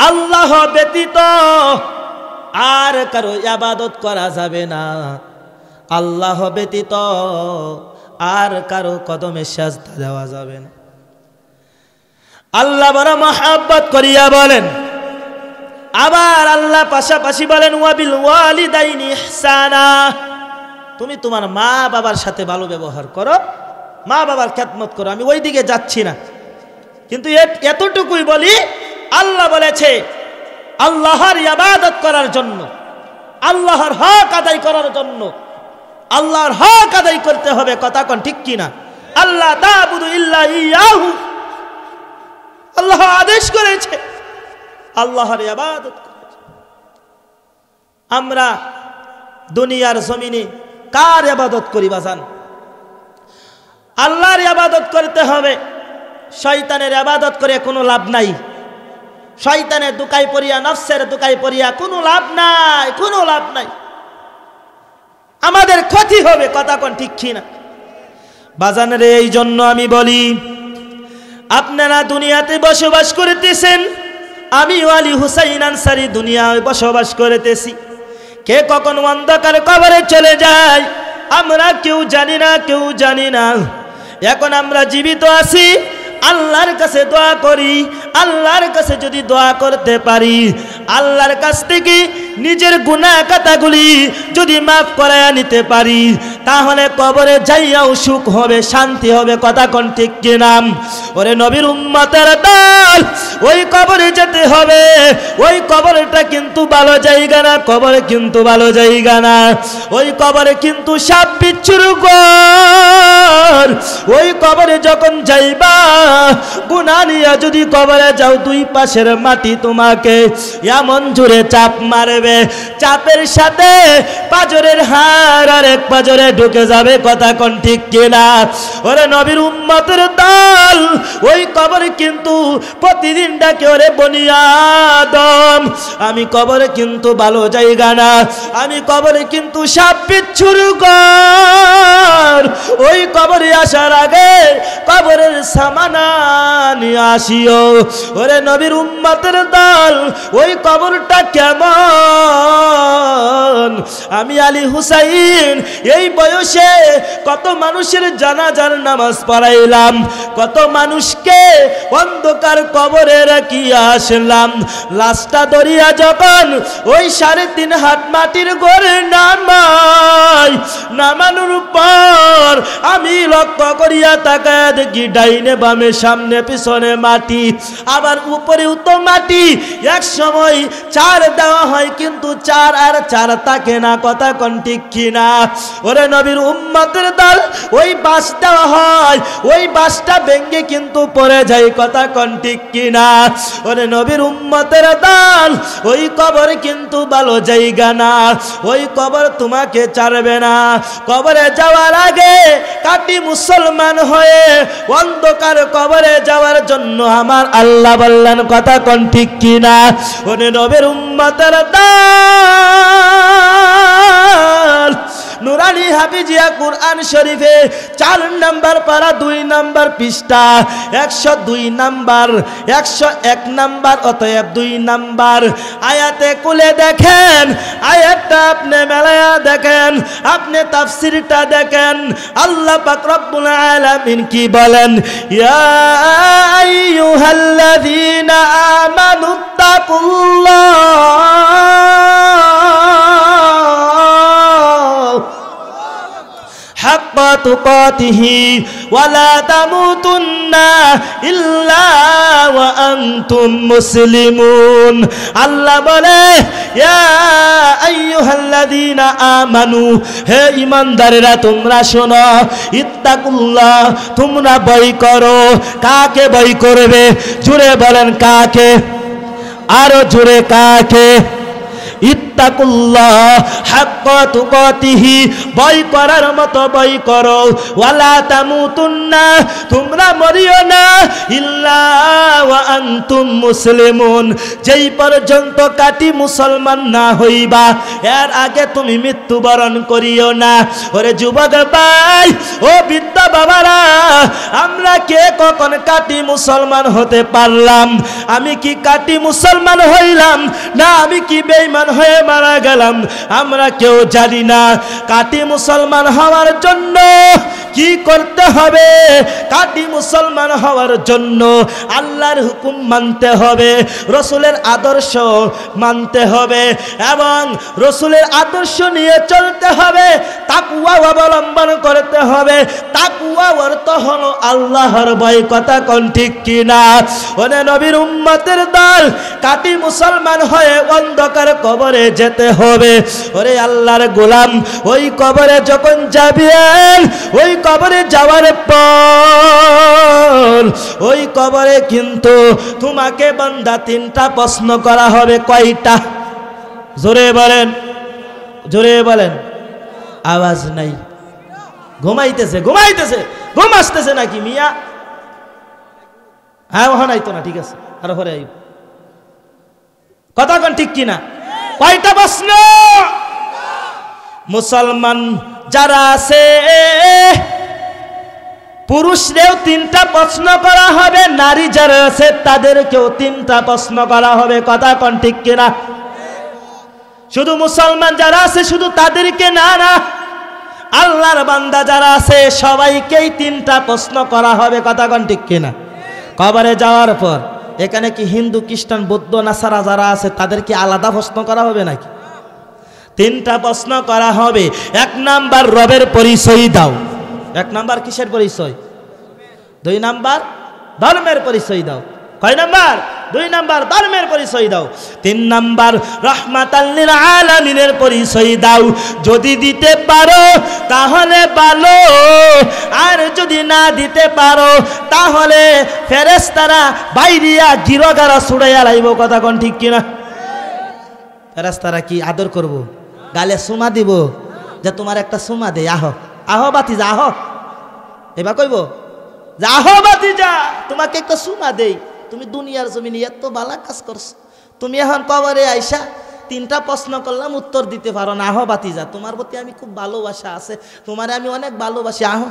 আল্লাহ ব্যতীত আর কারো ইবাদত করা যাবে না। আল্লাহ ব্যতীত আর কারো কদমে সাজদা দেওয়া যাবে না। আল্লাহ বড় মহব্বত করিয়া বলেন। আবার আল্লাহ পাশাপাশি বলেন, ওয়াবিল ওয়ালিদাইনি ইহসানা, তুমি তোমার মা বাবার সাথে ভালো ব্যবহার করো, মা বাবার খেদমত করো। আমি ওই দিকে যাচ্ছি না, কিন্তু এতটুকুই বলি, আল্লাহ বলেছে আল্লাহর ইবাদত করার জন্য, আল্লাহর হক আদায় করার জন্য আল্লাহর হক আদায় করতে হবে। কথা কোন ঠিক কিনা? আল্লাহ তা'বুদু ইল্লা ইয়্যাহু, আল্লাহ আদেশ করেছে আল্লাহর ইবাদত করেছে। আমরা দুনিয়ার জমিনে কার ইবাদত করি বাজান? আল্লাহর ইবাদত করতে হবে। শয়তানের ইবাদত করে কোনো লাভ নাই। শয়তানের দুকায় পড়িয়া, নফসের দুকায় পড়িয়া কোনো লাভ নাই, কোনো লাভ নাই। আমাদের ক্ষতি হবে। কথা কোন ঠিক কি না? বাজানের এই জন্য আমি বলি, আপনারা দুনিয়াতে বসবাস করতেছেন, আমি ওয়ালি হুসাইন আনসারী দুনিয়ায় বসবাস করতেছি। কে কখন অন্ধকার কবরে চলে যায় আমরা কেউ জানি না, কেউ জানি না। এখন আমরা জীবিত আছি, আল্লাহর কাছে দোয়া করি। আল্লাহর কাছে যদি দোয়া করতে পারি, আল্লাহর কাছ থেকে নিজের গুনাহ খাতাগুলি যদি মাফ করায়া নিতে পারি, তাহলে কবরে যাইয়াও সুখ হবে, শান্তি হবে। কথা কোন ঠিক কিনা? ওরে নবীর উম্মতের দল, ওই কবরে যেতে হবে। ওই কবরটা কিন্তু ভালো জায়গা না, কবরে কিন্তু ভালো জায়গা না। ওই কবরে কিন্তু সাপ বিচ্ছুর ঘর। ওই কবরে যখন যাইবা, গুনাহ নিয়া যদি কবরে যাও, দুই পাশের মাটি তোমাকে এমন জোরে চাপ মারবে, চাপের সাথে পাজরের হাড় আর এক পাজরে ঢুকে যাবে। কথা কোন ঠিক কিনা? ওরে নবীর উম্মতের দল, ওই কবরে কিন্তু প্রতিদিন ডাকে, ওরে বনি আদম, আমি কবরে কিন্তু ভালো জায়গা না, আমি কবরে কিন্তু সাপ বিচ্ছুর ঘর। ওই কবরে আসার আগে কবরের সামানা নিয়ে আসিও। ওরে নবীর উম্মতের দল, ওই কবরটা কেমন? আমি আলী হুসাইন এই বয়সে কত মানুষের জানাজার নামাজ পড়াইলাম, কত মানুষকে অন্ধকার কবরে রাখিয়া আসলাম। লাশটা দরিয়া যখন ওই 3.5 হাত মাটির ঘরে নামাই, নামানোর পর আমি লক্ষ্য করিয়া তাকায় দেখি ডাইনে বামে সামনে পিছনে মাটি, আবার উপরেও তো মাটি। এক সময় 4 দেওয়া হয় কিন্তু 4 আর 4 থাকে না, কথা কোন ঠিক কিনা? ওরে নবীর উম্মতের দল, ওই বাঁশ দেওয়া হয়, ওই বাঁশটা ভেঙে কিন্তু পড়ে যায়, কথা কোন ঠিক কিনা? ওরে নবীর উম্মতের দল, ওই কবর কিন্তু ভালো জায়গা না, ওই কবর তোমাকে ছাড়বে না। কবরে যাওয়ার আগে কাটি মুসলমান হয়ে অন্ধকার কবরে যাওয়ার জন্য আমার আল্লাহ বললেন, কথা কোন ঠিক কিনা? ওরে নবীর উম্মতের দল, নুরানি হাফিজিয়া কুরআন শরীফে 4 নম্বর পারা 2 নম্বর পৃষ্ঠা 102 নম্বর 101 নম্বর, অতএব 2 নম্বর আয়াতে খুলে দেখেন, আয়াতটা আপনি মেলায়া দেখেন, আপনি তাফসীরটা দেখেন, আল্লাহ পাক রব্বুল আলামিন কি বলেন? ইয়া আইয়ুহাল্লাযীনা আমানুত্তাকুল্লাহ হাক্কা তুকাতিহি ওয়া লা তামুতুন্না ইল্লা ওয়া আনতুম মুসলিমুন। আল্লাহ বলে, ইয়া আইয়ুহাল্লাযীনা আমানু, হে ঈমানদারেরা তোমরা শোনো, ইত্তাকুল্লাহ, তোমরা ভয় করো। কাকে ভয় করবে? জোরে বলেন কাকে, আরো জোরে কাকে? ইত্তাকুল্লাহ হাক্কা তুকাতিহি, ভয় করার মতো ভয় করো। ওয়ালা তামুতুন্না, তোমরা মরিও না, ইল্লা ওয়া আনতুম মুসলিমুন, যেই পর্যন্ত কাটি মুসলমান না হইবা এর আগে তুমি মৃত্যুবরণ করিও না। ওরে যুবক ভাই, ও বৃদ্ধ বাবারা, আমরা কে কখন কাটি মুসলমান হতে পারলাম? আমি কি কাটি মুসলমান হইলাম, না আমি কি বেঈমান হয়ে মারা গেলাম? আমরা কেউ জানি না। কাটি মুসলমান হওয়ার জন্য কি করতে হবে? কাটি মুসলমান হওয়ার জন্য আল্লাহর হুকুম মানতে হবে, রসুলের আদর্শ মানতে হবে এবং রসুলের আদর্শ নিয়ে চলতে হবে, তাকওয়া অবলম্বন করতে হবে। তাকওয়া অর্থ হলো আল্লাহর ভয়, কথা কোন ঠিক কিনা? ওরে নবীর উম্মতের দল, কাটি মুসলমান হয়ে অন্ধকার কবরে যেতে হবে। ওরে আল্লাহর গোলাম, ওই কবরে যখন যাবেন, ওই কবরে যাওয়ার পর ওই কবরে কিন্তু তোমাকে বান্দা 3টা প্রশ্ন করা হবে। কয়টা? জোরে বলেন, জোরে বলেন। আওয়াজ নাই। ঘুমাইতেছে, ঘুমাইতেছে, ঘুম আসতেছে নাকি মিয়া? হ্যাঁ ওখানে আইতো না, ঠিক আছে, আর ঘরে আইব। কথা কোন ঠিক কিনা? কয়টা প্রশ্ন? মুসলমান যারা আছে পুরুষদেরও 3টা প্রশ্ন করা হবে, নারী যারা আছে তাদেরকেও 3টা প্রশ্ন করা হবে। কথা কোন ঠিক কিনা? শুধু মুসলমান যারা আছে শুধু তাদেরকে না, না, আল্লাহর বান্দা যারা আছে সবাইকেই 3টা প্রশ্ন করা হবে। কথা কোন ঠিক কিনা? কবরে যাওয়ার পর এখানে কি হিন্দু খ্রিস্টান বৌদ্ধ নাসারা যারা আছে তাদেরকে আলাদা প্রশ্ন করা হবে নাকি? 3টা প্রশ্ন করা হবে। 1 নাম্বার রবের পরিচয় দাও। 1 নাম্বার কিসের পরিচয়? 2 নাম্বার ধর্মের পরিচয় দাও। কয় নাম্বার? 2 নাম্বার ধর্মের পরিচয় দাও। 3 নাম্বার রাহমাতাল লিল আলামিনের পরিচয় দাও। যদি দিতে পারো তাহলে ভালো, আর যদি না দিতে পারো তাহলে ফেরেশতারা বাইরিয়া গিরগারা ছুড়াইয়া লাইব। কথা কোন ঠিক কিনা? ফেরেশতারা কি আদর করব? গালে সুমা দিব যে তোমার একটা সুমা দে, আহ আহ বাতিজা আহ, এবার কইব যে আহ বাতিজা তোমাকে একটা সুমা দেই, তুমি দুনিয়ার জমিনে এত ভালো কাজ করছো, তুমি এখন কবরে আইসা 3টা প্রশ্ন করলাম উত্তর দিতে পারো না। আহ বাতিজা, তোমার প্রতি আমি খুব ভালোবাসা আছে, তোমারে আমি অনেক ভালোবাসি, আহ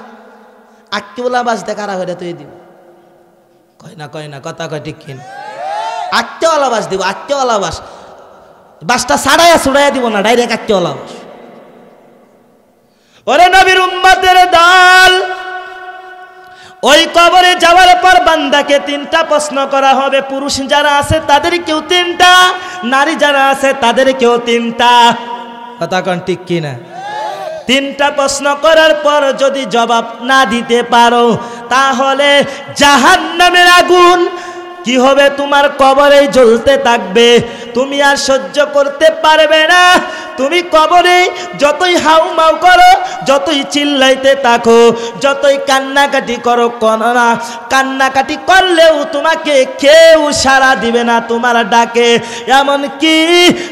আক্কেওলা বাস দেখারা হয়ে তুই দিব। কয় না, কয় না, কথা কয় ঠিক কিনা? আক্কেওয়ালা বাস দিব, আক্কেওয়ালা বাস, বাসটা ছাড়াইয়া ছুড়াইয়া দিব না, ডাইরেক্ট আক্কেওয়ালা বাস। ওরে নবীর উম্মতের দল, ওই কবরে যাওয়ার পর বান্দাকে 3টা প্রশ্ন করা হবে। পুরুষ যারা আছে তাদেরকেও 3টা, নারী যারা আছে তাদেরকেও 3টা। কথা কোন ঠিক কিনা? তিনটা প্রশ্ন করার পর যদি জবাব না দিতে পারো তাহলে জাহান্নামের আগুন কি হবে, তোমার কবরে জ্বলতে থাকবে, তুমি আর সহ্য করতে পারবে না। তুমি কবরে যতই হাউমাউ করো, যতই চিল্লাইতে থাকো, যতই কান্নাকাটি করো না, কান্নাকাটি করলেও তোমাকে কেউ সাড়া দিবে না তোমার ডাকে। এমন কি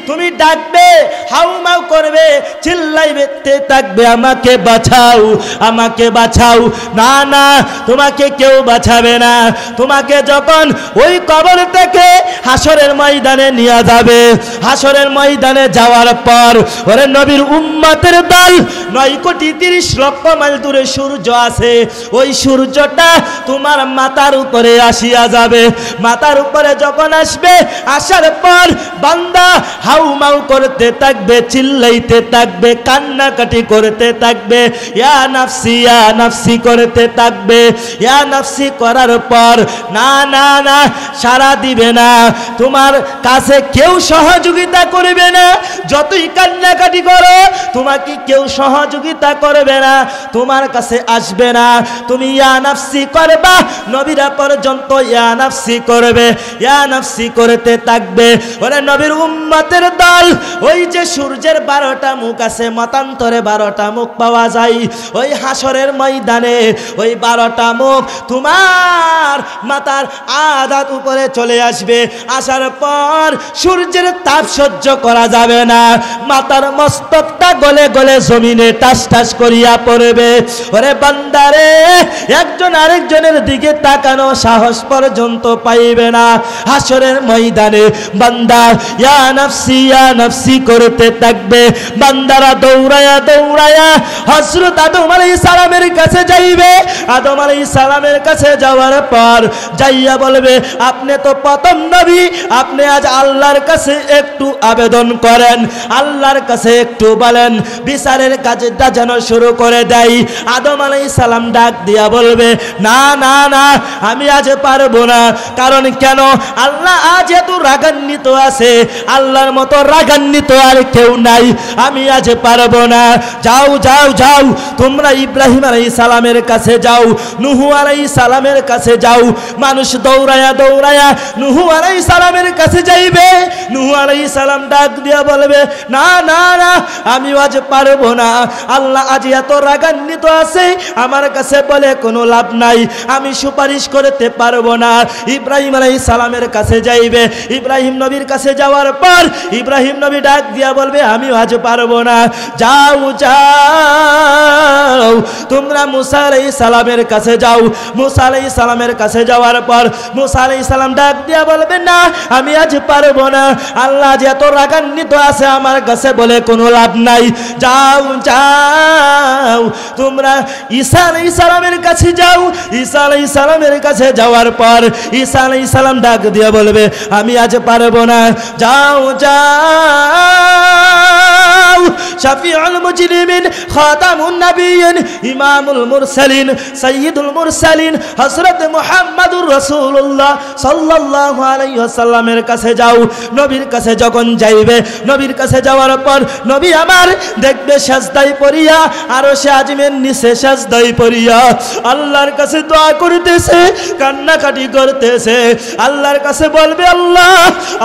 তুমি ডাকবে, হাউমাউ করবে, চিল্লাইতে থাকবে, আমাকে বাঁচাও, আমাকে বাঁচাও, না না, তোমাকে কেউ বাঁচাবে না। তোমাকে যখন ওই কবর থেকে হাসরের ময়দানে নিয়ে যাবে, হাসরের ময়দানে যাওয়ার পর ওরে নবীর উম্মতের দল 9,30,00,000 মাইল দূরে সূর্য আছে, ওই সূর্যটা তোমার মাথার উপরে আসিয়া যাবে। মাথার উপরে যখন আসবে, আসার পর বান্দা হাউমাউ করতে থাকবে, চিল্লাইতে থাকবে, কান্নাকাটি করতে থাকবে, ইয়া নাফসি ইয়া নাফসি করতে থাকবে। ইয়া নাফসি করার পর না না না সাড়া দিবে না, তোমার কাছে কেউ সহযোগিতা করবে না। যতই কান্নাকাটি করো তোমাকে কেউ সহযোগিতা করবে না, তোমার কাছে আসবে না। তুমি ইয়া নাফসি করবা, নবীরা পর্যন্ত ইয়া নাফসি করবে, ইয়া নাফসি করতে থাকবে। ওরে নবীর উম্মতের দল, ওই যে সূর্যের 12টা মুখ আছে, মতান্তরে 12টা মুখ পাওয়া যায় ওই হাসরের ময়দানে। ওই 12টা মুখ তোমার মাথার আধাত উপরে চলে আসবে। আসার পর সূর্যের তাপ সহ্য করা যাবে না, মাথার মস্তকটা গলে গলে জমিনে টাস টাস করিয়া পড়বে। ওরে বান্দারে, একজন আরেকজনের দিকে তাকানো সাহস পর্যন্ত পাইবে না হাসরের ময়দানে। বান্দা ইয়া নাফসি করতে থাকবে। বান্দারা দৌড়ায়া দৌড়ায়া হযরত আদম আলাইহিস সালামের কাছে যাইবে। আদম আলাইহিস সালামের কাছে যাওয়ার পর যাইয়া বলবে, আপনি তো প্রথম নবী, আপনি আজ আল্লাহর কাছে একটু আবেদন করেন, আল্লাহর কাছে একটু বলেন, বিচারের কাজটা যেন শুরু করে দেয়। আদম আলাইহিস সালাম ডাক দিয়া বলবে, না না না, আমি আজ পারবো না। কারণ কেন? আল্লাহ আজ এত রাগান্বিত আছে, আল্লাহর মতো রাগান্বিত আর কেউ নাই, আমি আজ পারবো না। যাও যাও যাও, তোমরা ইব্রাহিম আলাইহিস সালামের কাছে যাও, নূহ আলাইহিস সালামের কাছে যাও। মানুষ দৌড়ায়া দৌড়ায়া নূহ আলাইহিস সালামের কাছে যাইবে। নূহ আলাইহিস সালাম ডাক দিয়া বলবে, না না না, আমি আজ পারবো না, আল্লাহ আজ এত রাগান্বিত আছে, আমার কাছে বলে কোনো লাভ নাই, আমি সুপারিশ করতে পারবো না। ইব্রাহিম আলাইহিস সালামের কাছে যাইবে। ইব্রাহিম নবীর কাছে যাওয়ার পর ইব্রাহিম নবী ডাক দিয়া বলবে, আমি আজ পারবো না। যাও যাও, তোমরা মুসা আলাইহিস সালামের কাছে যাও। মুসা আলাইহিস সালামের কাছে যাওয়ার পর মুসা আলাইহিস সালাম ডাক দিয়া বলবে, না, আমি আজ পারবো না, আল্লাহ যে এত রাগান্বিত আছে, আমার কাছে বলে কোনো লাভ নাই। যাও যাও, তোমরা ঈসা আলাইহিস সালামের কাছে যাও। ঈসা আলাইহিস সালামের কাছে যাওয়ার পর ঈসা আলাইহিস সালাম ডাক দিয়া বলবে, আমি আজ পারবো না। যাও যাও, শাফিউল মুজরিমিন, খাতামুন নবিয়্যিন, ইমামুল মুরসালিন, সাইয়্যিদুল মুরসালিন হযরত মুহাম্মদুর রাসূলুল্লাহ সাল্লাল্লাহু আলাইহি ওয়াসাল্লামের কাছে যাও। নবীর কাছে যখন যাইবে, নবীর কাছে যাওয়ার পর নবী আমার দেখবে সাজদায় পড়িয়া, আরশে আজিমের নিচে সাজদায় পড়িয়া আল্লাহর কাছে দোয়া করতেছে, কান্নাকাটি করতেছে। আল্লাহর কাছে বলবে, আল্লাহ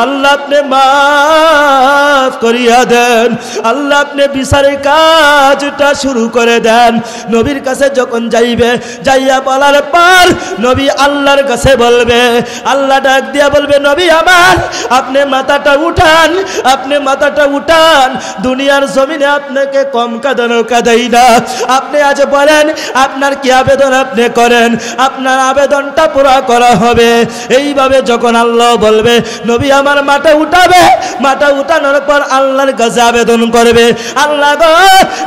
আল্লাহ আপনি মাফ করিয়া দেন, আল্লাহ আপনি বিচারের কাজটা শুরু করে দেন। নবীর কাছে যখন যাইবে, যাইয়া বলার পর নবী আল্লাহর কাছে বলবে, আল্লাহ ডাক দিয়া বলবে, নবী আমার আপনি মাথাটা উঠান, আপনি মাথাটা উঠান, দুনিয়ার জমিনে আপনাকে কম কাঁদানো কাঁদাই না। আপনি আজ বলেন আপনার কি আবেদন আপনি করেন, আপনার আবেদনটা পুরা করা হবে। এইভাবে যখন আল্লাহ বলবে, নবী আমার মাথা উঠাবে, মাথা উঠানোর পর আল্লাহর কাছে আবেদন করবে, আল্লাহ গো,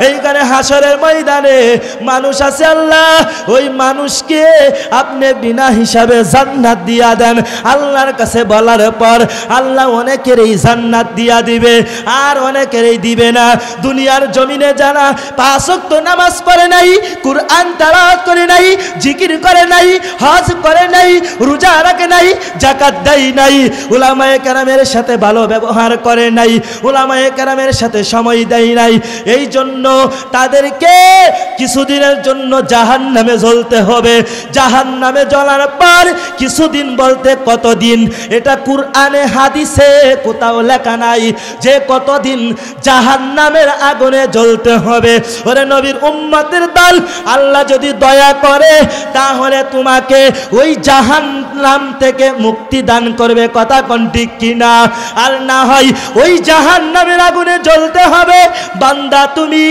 এইখানে হাসরের ময়দানে মানুষ আছে, আল্লাহ ওই মানুষকে আপনি বিনা হিসাবে জান্নাত দিয়া দেন। আল্লাহর কাছে বলার পর আল্লাহ অনেকেরই জান্নাত দিয়া দিবে, আর অনেকেরই দিবে না। দুনিয়ার জমিনে যারা 5 ওয়াক্ত নামাজ পড়ে নাই, কুরআন তেলাওয়াত করে নাই, জিকির করে নাই, হজ করে নাই, রোজা রাখে নাই, যাকাত দেয় নাই, উলামায়ে কেরামের সাথে ভালো ব্যবহার করে নাই, উলামায়ে কেরামের সাথে সময় দেয় নাই, এই জন্য তাদেরকে কিছুদিনের জন্য জাহান্নামে জ্বলতে হবে। জাহান্নামে জ্বলার পর কিছুদিন বলতে কতদিন, এটা কুরআনে হাদিসে কোথাও লেখা নাই যে কতদিন জাহান্নামের আগুনে জ্বলতে হবে। ওরে নবীর উম্মতের দল, আল্লাহ যদি দয়া করে তাহলে তোমাকে ওই জাহান্নাম থেকে মুক্তি দান করবে, কথা কোন ঠিক কিনা? আর না হয় ওই জাহান্নামের আগুনে জ্বলতে হবে। বান্দা তুমি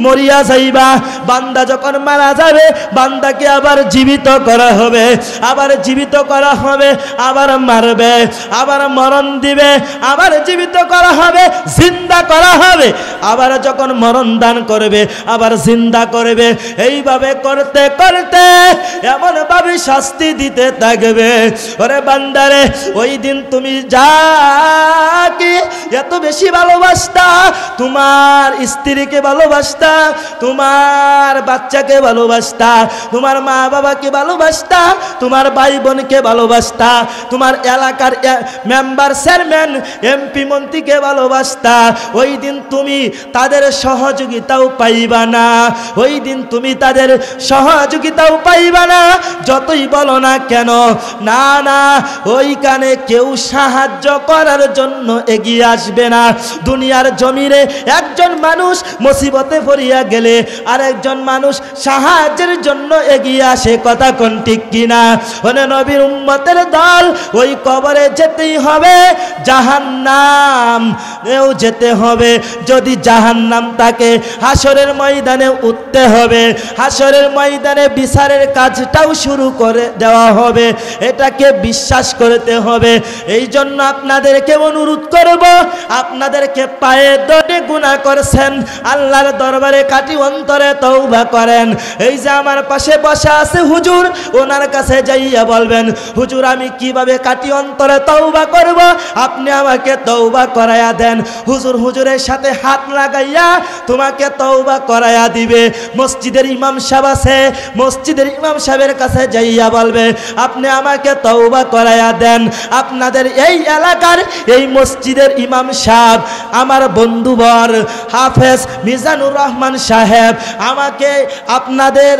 মরিয়া যাইবা, বান্দা যখন মারা যাবে বান্দাকে আবার জীবিত করা হবে, আবার জীবিত করা হবে, আবার মারবে, আবার মরণ দিবে, আবার জীবিত করা হবে, জিন্দা করা হবে, আবার যখন মরণ দান করবে আবার জিন্দা করবে। এইভাবে করতে করতে এমন ভাবে শাস্তি দিতে থাকবে। ওরে বান্দারে, ওই দিন তুমি যাকে এত বেশি ভালোবাসতা, তোমার স্ত্রীকে ভালোবাসতা, তোমার বাচ্চাকে ভালোবাসতা, তোমার মা বাবাকে ভালোবাসতা, তোমার ভাই বোনকে ভালোবাসতা, তোমার এলাকার মেম্বার চেয়ারম্যান এমপি মন্ত্রীকে ভালোবাসতা, ওই দিন তুমি তাদের সহযোগিতাও পাইবা না, ওই দিন তুমি তাদের সহযোগিতাও পাইবা না, যতই বলো না কেন। না না, ওইখানে কেউ সাহায্য করার জন্য এগিয়ে আসবে না। দুনিয়ার জমিনে একজন মানুষ মুসিবতে পড়িয়া গেলে আরেকজন মানুষ সাহায্যের জন্য এগিয়ে আসে, কথা কোন ঠিক কিনা? ওরে নবীর উম্মতের দল, ওই কবরে যেতেই হবে, জাহান্নাম এও যেতে হবে। যদি জাহান্নাম থাকে হাসরের ময়দানে উঠতে হবে, হাসরের ময়দানে বিচারের কাজটাও শুরু করে দেওয়া হবে, এটাকে বিশ্বাস করতে হবে। এই জন্য আপনাদেরকে অনুরোধ করব, আপনাদেরকে পায়ে ধরে গুনাহ করছেন, আল্লাহর দরবারে কাটি অন্তরে তওবা করেন। এই যে আমার পাশে বসা আছে হুজুর, ওনার কাছে যাইয়া বলবেন, হুজুর আমি কিভাবে কাটি অন্তরে তওবা করব, আপনি আমাকে তওবা করায়া দেন। হুজুর হুজুরের সাথে হাত লাগাইয়া তোমাকে তওবা করায়া দিবে। মসজিদের ইমাম সাহেব আছে, মসজিদের ইমাম সাহেবের কাছে যাইয়া বলবে, আপনি আমাকে তওবা করায়া দেন। আপনাদের এই এলাকার এই মসজিদের ইমাম সাহেব আমার বন্ধুবর হাফেজ মিজানুর রহমান সাহেব আমাকে আপনাদের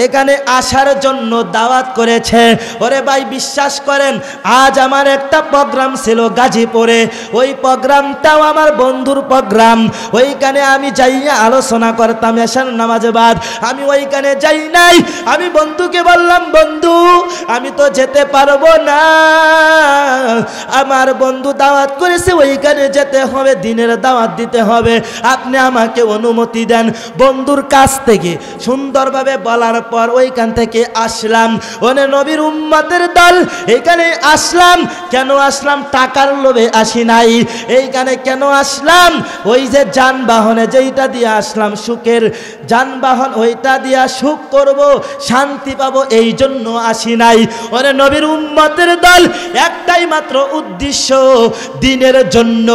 এখানে আসার জন্য দাওয়াত করেছে। ওরে ভাই বিশ্বাস করেন, আজ আমার একটা প্রোগ্রাম ছিল গাজীপুরে, ওই প্রোগ্রামটাও আমার বন্ধুর প্রোগ্রাম, ওইখানে আমি যাইয়া আলোচনা করতাম এশার নামাজে বাদ, আমি ওইখানে যাই নাই। আমি বন্ধুকে বললাম, বন্ধু আমি তো যেতে পারবো না, আমার বন্ধু দাওয়াত করেছে, ওইখানে যেতে হবে, দিনের দাওয়াত দিতে হবে, আপনি আমাকে অনুমতি দেন। বন্ধুর কাছ থেকে সুন্দরভাবে বলার পর ওইখান থেকে আসলাম। ওনে নবীর উম্মতের দল, এইখানে আসলাম। কেন আসলাম? টাকার লোভে আসি নাই। এইখানে কেন আসলাম? ওই যে যানবাহনে যেইটা দিয়ে আসলাম, সুখের যানবাহন, ওইটা দিয়া সুখ করব, শান্তি পাবো, এই জন্য আসি নাই। ওরে নবীর উম্মতের দল, একটাই মাত্র উদ্দেশ্য, দিনের জন্য।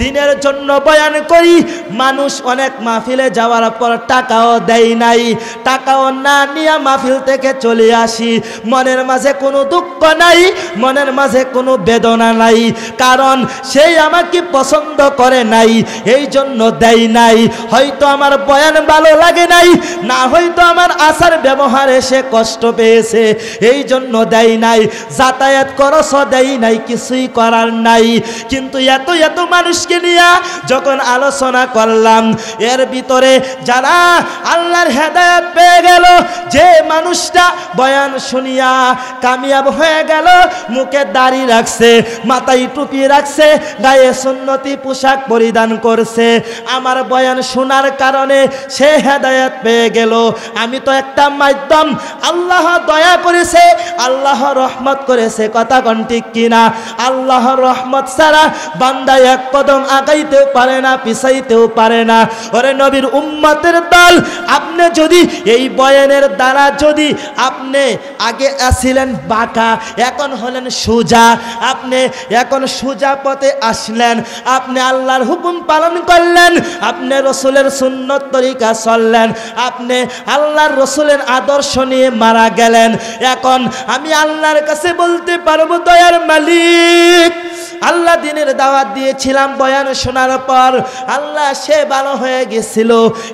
দিনের জন্য বয়ান করি। মানুষ অনেক মাহফিলে যাওয়ার পর টাকাও দেয় নাই, টাকাও না নিয়ে মাহফিল থেকে চলে আসি, মনের মাঝে কোনো দুঃখ নাই, মনের মাঝে কোনো বেদনা নাই, কারণ সেই আমাকে পছন্দ করে নাই, এই জন্য দেয় নাই। হয়তো আমার বয়ান ভালো লাগে নাই, না হয়তো আমার আচার ব্যবহারে সে কষ্ট পেয়েছে, এই জন্য দেয় নাই। যাতায়াত খরচ দেয় নাই, কিছুই করার নাই। কিন্তু এত এত মানুষকে নিয়ে যখন আলোচনা করলাম, এর ভিতরে যারা আল্লাহর হেদায়েত পেয়ে গেল, যে মানুষটা বয়ান শুনিয়া কামিয়াব হয়ে গেল, মুখে দাড়ি রাখছে, মাথায় টুপি রাখছে, গায়ে সুন্নতি পোশাক পরিধান করছে, আমার বয়ান শোনার কারণে সে হেদায়েত পেয়ে গেল। আমি তো একটা মাধ্যম, আল্লাহ দয়া করেছে, আল্লাহ রহমত করেছে, কথা কোন ঠিক কিনা? আল্লাহর রহমত ছাড়া বান্দা এক কদম আগাইতেও পারে না, পিছাইতেও পারে না। ওরে নবীর উম্মতের দল, আপনি যদি এই বয়ানের দ্বারা যদি আপনি আগে ছিলেন বাঁকা, এখন হলেন সোজা। আপনি এখন সোজা পথে আসলেন, আপনি আল্লাহর হুকুম পালন করলেন, আপনি রসুলের সুন্নত তরিকা চললেন, আপনি আল্লাহর রসুলের আদর্শ নিয়ে মারা গেলেন। এখন আমি আল্লাহর কাছে বলতে পারবো, দয়ার মালিক, আল্লাহ দিনের দাওয়াত দিয়েছিলাম, বয়ান শোনার পর আল্লাহ সে ভালো হয়ে গেছিল,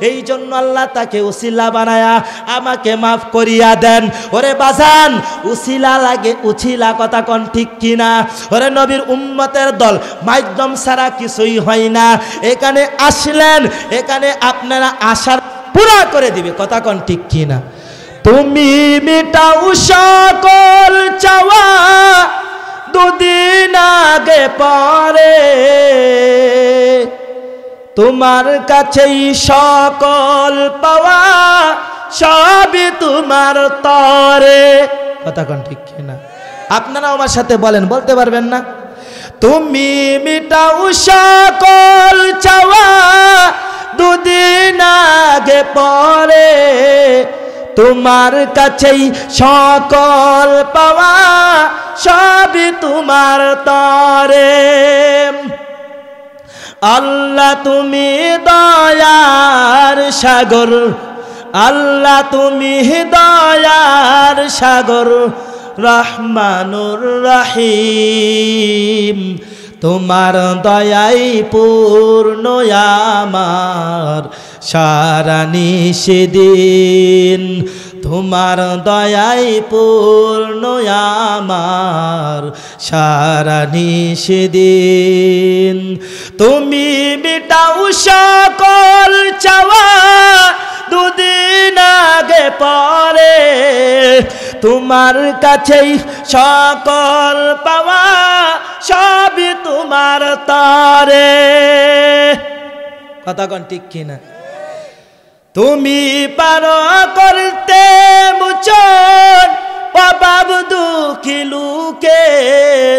এই জন্য আল্লাহ তাকে উসিলা বানায়া আমাকে মাফ করিয়া দেন। ওরে বাজান, উসিলা লাগে, উছিলা কথা কোন ঠিক কিনা? ওরে নবীর উম্মতের দল মাধ্যম ছাড়া কিছুই হয় না। এখানে আসলেন, এখানে আপনারা আশার পুরা করে দিবে, কথা কোন ঠিক কিনা? তুমি মিটাও সকল চাওয়া দুদিন আগে পরে, তোমার কাছেই সকল পাওয়া সবই তোমার তরে, কথা কোন ঠিক কিনা? আপনারা আমার সাথে বলেন, বলতে পারবেন না? তুমি মিটাও সকল চাওয়া দুদিন আগে পরে, তোমার কাছেই সকল পাওয়া সবই তোমার তরে। আল্লাহ তুমি দয়ার সাগর, আল্লাহ তুমি দয়ার সাগর, রহমানুর রহিম, তোমার দয়াই পূর্ণ আমার সারা নিষেদিন, তোমার দয়াই পূর্ণ আমার সারা নিষেদিন। তুমি মিটাও সকল চাওয়া দুদিন আগে পরে, তোমার কাছেই সকল পাওয়া সবই তোমার তরে, কথা কোন ঠিক কিনা? তুমি পারো করতে মুচন অভাব দুঃখী লোকের,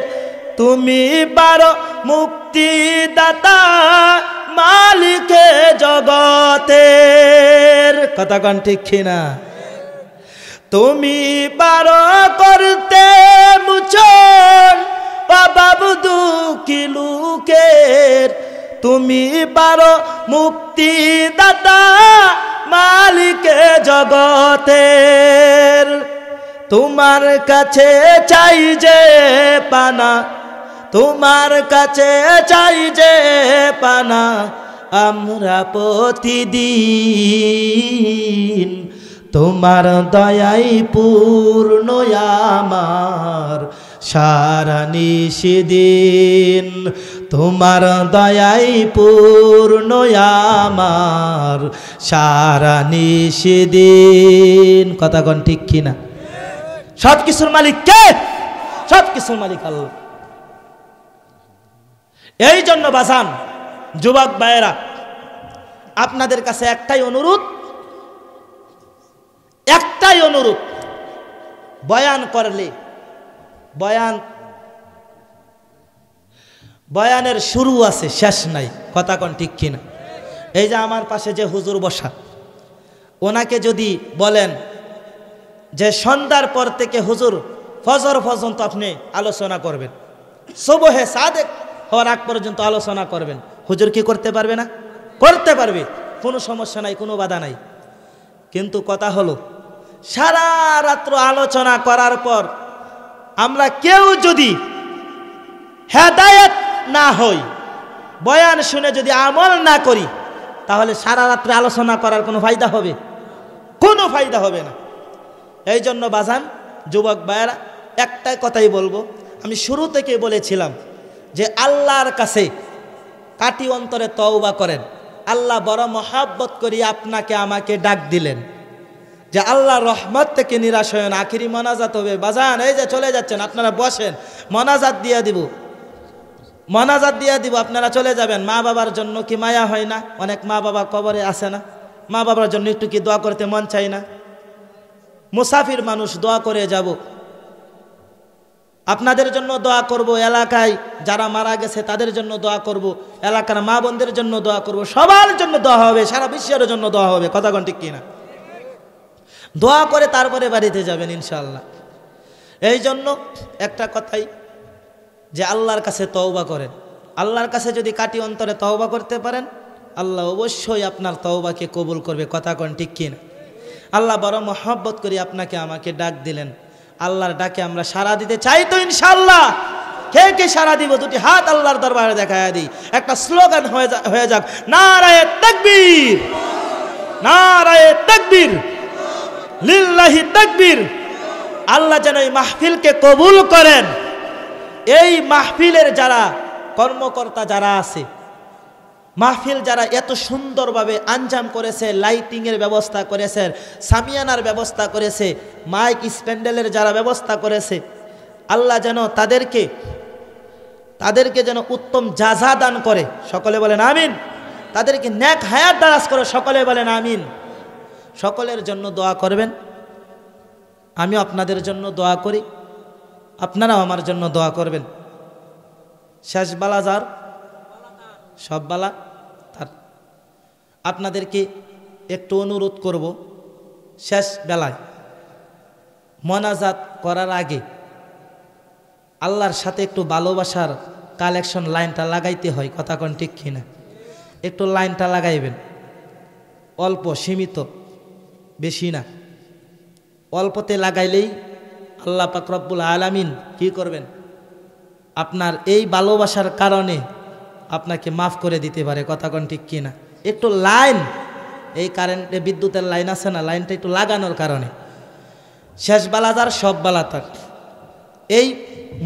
তুমি পারো মুক্তিদাতা মালিকে জগতের, কথা কোন ঠিক কিনা? তুমি পারো করতে মুচন অভাব দুঃখী লোকের, তুমি পারো মুক্তিদাতা মালিকে জগতের, তোমার কাছে চাই যে পানা, তোমার কাছে চাই যে পানা আমরা প্রতিদিন, তোমার দয়াই পূর্ণ আমার সারা নিষেদিন, তোমার দয়াই পূর্ণ আমার সারা নিষেদিন, কথা কোন ঠিক কিনা? সব কিছুর মালিক কে? সব কিছুর মালিক আল্লাহ। এই জন্য বাজান, যুবক ভাইয়েরা, আপনাদের কাছে একটাই অনুরোধ, একটাই অনুরোধ, বয়ান করলে বয়ানের শুরু আছে, শেষ নাই, কথা কোন ঠিক কিনা? এই যে আমার পাশে যে হুজুর বসা, ওনাকে যদি বলেন যে সন্ধ্যার পর থেকে হুজুর ফজর পর্যন্ত আপনি আলোচনা করবেন, সুবহে সাদেক হওয়ার আগ পর্যন্ত আলোচনা করবেন, হুজুর কি করতে পারবে না? করতে পারবে, কোনো সমস্যা নাই, কোনো বাধা নাই। কিন্তু কথা হলো, সারা রাত্র আলোচনা করার পর আমরা কেউ যদি হেদায়েত না হই, বয়ান শুনে যদি আমল না করি, তাহলে সারা রাত্রে আলোচনা করার কোনো ফায়দা হবে? কোনো ফায়দা হবে না। এই জন্য বাজান, যুবক ভাইয়েরা, একটাই কথাই বলবো, আমি শুরু থেকে বলেছিলাম যে আল্লাহর কাছে কাটি অন্তরে তওবা করেন। আল্লাহ বড় মহাব্বত করি আপনাকে আমাকে ডাক দিলেন যে আল্লাহ রহমত থেকে নিরাশ হয়েন। আখিরি মোনাজাত হবে বাজান, এই যে চলে যাচ্ছেন আপনারা বসেন, মোনাজাত দিয়ে দিব, মোনাজাত দিয়ে দিব, আপনারা চলে যাবেন। মা বাবার জন্য কি মায়া হয় না? অনেক মা বাবা কবরে আসে না, মা বাবার জন্য একটু কি দোয়া করতে মন চাই না? মুসাফির মানুষ, দোয়া করে যাব, আপনাদের জন্য দোয়া করব, এলাকায় যারা মারা গেছে তাদের জন্য দোয়া করব, এলাকার মা বোনদের জন্য দোয়া করব, সবার জন্য দোয়া হবে, সারা বিশ্বের জন্য দোয়া হবে, কথা কোন ঠিক কিনা? দোয়া করে তারপরে বাড়িতে যাবেন ইনশাআল্লাহ। এই জন্য একটা কথাই, যে আল্লাহর কাছে তওবা করেন। আল্লাহর কাছে যদি কাটি অন্তরে তওবা করতে পারেন, আল্লাহ অবশ্যই আপনার তওবাকে কবুল করবে। কথা কোন ঠিক কিনা? আল্লাহ বড় মহব্বত করি আপনাকে আমাকে ডাক দিলেন, আল্লাহর ডাকে আমরা সাড়া দিতে চাই তো ইনশাআল্লাহ। কে কে সাড়া দিব? দুটি হাত আল্লাহর দরবারে দেখায়া দিই, একটা স্লোগান হয়ে যাক, নারায়ে তাকবীর, নারায়ে তাকবীর, লিল্লাহি তাকবীর। আল্লাহ যেন এই মাহফিলকে কবুল করেন। এই মাহফিলের যারা কর্মকর্তা যারা আছে, মাহফিল যারা এত সুন্দরভাবে আঞ্জাম করেছে, লাইটিংয়ের ব্যবস্থা করেছে, সামিয়ানার ব্যবস্থা করেছে, মাইক স্প্যান্ডেলের যারা ব্যবস্থা করেছে, আল্লাহ যেন তাদেরকে যেন উত্তম জাযা দান করে। সকলে বলেন আমিন। তাদেরকে নেক হায়াত দারাজ করে। সকলে বলেন আমিন। সকলের জন্য দোয়া করবেন। আমিও আপনাদের জন্য দোয়া করি, আপনারাও আমার জন্য দোয়া করবেন। শেষ বালা যার, সব বালা তার। আপনাদেরকে একটু অনুরোধ করব, শেষ বেলায় মোনাজাত করার আগে আল্লাহর সাথে একটু ভালোবাসার কালেকশন লাইনটা লাগাইতে হয়। কথা কোন ঠিক কিনা? একটু লাইনটা লাগাইবেন, অল্প সীমিত, বেশি না। অল্পতে লাগাইলেই আল্লাহ পাক রব্বুল আলামিন কি করবেন? আপনার এই ভালোবাসার কারণে আপনাকে মাফ করে দিতে পারে। কথা কোন ঠিক কিনা? একটু লাইন, এই কারেন্টে বিদ্যুতের লাইন আছে না, লাইনটা একটু লাগানোর কারণে। শেষ বালাদার সব বালাতার। এই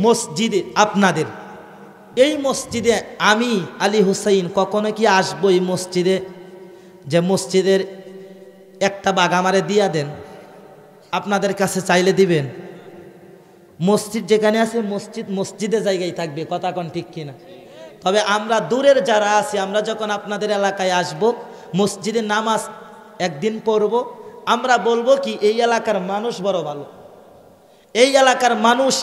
মসজিদে আপনাদের, এই মসজিদে আমি আলী হুসাইন কখনো কি আসবো এই মসজিদে? যে মসজিদের একটা বাগ আমারে দিয়া দেন, আপনাদের কাছে চাইলে দিবেন? মসজিদ যেখানে আছে, মসজিদে জায়গায় থাকবে। কথা কোন ঠিক কিনা? তবে আমরা দূরের যারা আছি, আমরা যখন আপনাদের এলাকায় আসব, মসজিদে নামাজ একদিন পড়ব, আমরা বলবো কি এই এলাকার মানুষ বড় ভালো, এই এলাকার মানুষ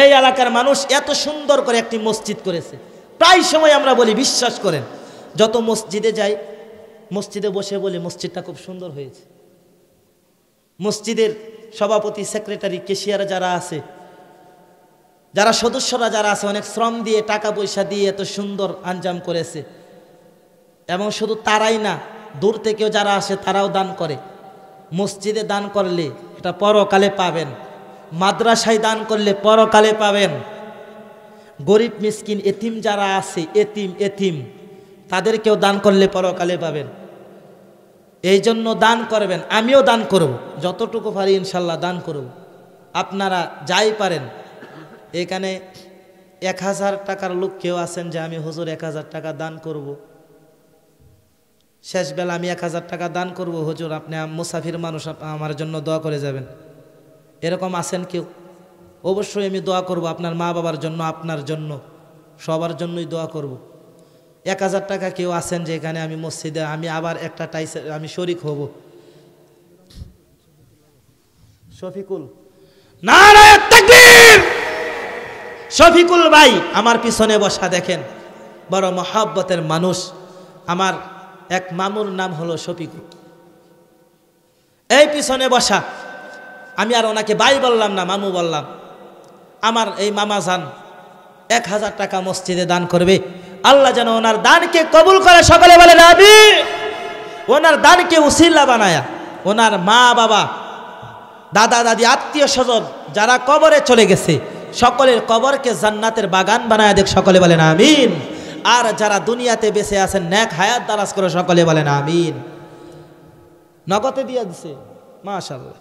এই এলাকার মানুষ এত সুন্দর করে একটি মসজিদ করেছে। প্রায় সময় আমরা বলি, বিশ্বাস করেন, যত মসজিদে যাই, মসজিদে বসে বলি মসজিদটা খুব সুন্দর হয়েছে। মসজিদের সভাপতি, সেক্রেটারি, কেশিয়ার যারা আছে, যারা সদস্যরা যারা আছে, অনেক শ্রম দিয়ে টাকা পয়সা দিয়ে এত সুন্দর আঞ্জাম করেছে। এবং শুধু তারাই না, দূর থেকেও যারা আসে তারাও দান করে। মসজিদে দান করলে এটা পরকালে পাবেন, মাদ্রাসায় দান করলে পরকালে পাবেন। গরিব মিসকিন এতিম যারা আছে, এতিম তাদেরকেও দান করলে পরকালে পাবেন। এই জন্য দান করবেন, আমিও দান করব, যতটুকু পারি ইনশাল্লাহ দান করব। আপনারা যাই পারেন। এখানে 1000 টাকার লোক কেউ আছেন যে আমি হুজুর 1000 টাকা দান করব, শেষ বেলা আমি 1000 টাকা দান করব, হুজুর আপনি মুসাফির মানুষ, আমার জন্য দোয়া করে যাবেন, এরকম আছেন কেউ? অবশ্যই আমি দোয়া করব আপনার মা বাবার জন্য, আপনার জন্য, সবার জন্যই দোয়া করব। 1000 টাকা কেউ আছেন যে এখানে আমি মসজিদে আমি আবার একটা আমি শরিক হব? শফিকুল, নারায়ে তাকবীর! শফিকুল ভাই আমার পিছনে বসা দেখেন, বড় মহব্বতের মানুষ। আমার এক মামুর নাম হলো শফিকুল, এই পিছনে বসা। আমি আর ওনাকে ভাই বললাম না, মামু বললাম। আমার এই মামা যান 1000 টাকা মসজিদে দান করবে। আল্লাহ যেন ওনার দানকে কবুল করে। সকলে বলেন আমিন। ওনার দানকে উসিলা বানায়া ওনার মা বাবা, দাদা দাদি, আত্মীয় স্বজন যারা কবরে চলে গেছে, সকলের কবরকে জান্নাতের বাগান বানায় দেখ। সকলে বলেন আমিন। আর যারা দুনিয়াতে বেঁচে আছেন, নেক হায়াত দারাজ করে। সকলে বলেন আমিন। নগদে দিয়ে দিছে, মাশাআল্লাহ।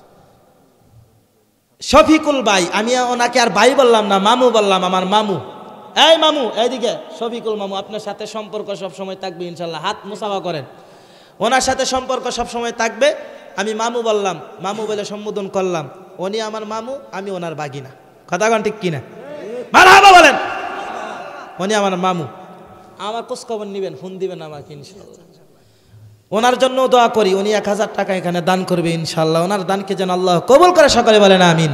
শফিকুল ভাই, আমি ওনাকে আর ভাই বললাম না, মামু বললাম। আমার মামু, এই মামু এইদিকে, শফিকুল মামু, আপনার সাথে সম্পর্ক সব সময় থাকবে ইনশাল্লাহ। হাত মুসাফা করেন, ওনার সাথে সম্পর্ক সব সময় থাকবে। আমি মামু বললাম, মামু বলে সম্বোধন করলাম। উনি আমার মামু, আমি ওনার বাগিনা। কথা কোন ঠিক কিনা? মারহাবা বলেন। উনি আমার মামু, আমার খোঁজ খবর নিবেন, ফোন দিবেন আমাকে ইনশাল্লাহ। ওনার জন্য দোয়া করি, উনি 1000 টাকা এখানে দান করবে ইনশাল্লাহ। ওনার দানকে যেন আল্লাহ কবুল করে। সকলে বলেন আমিন।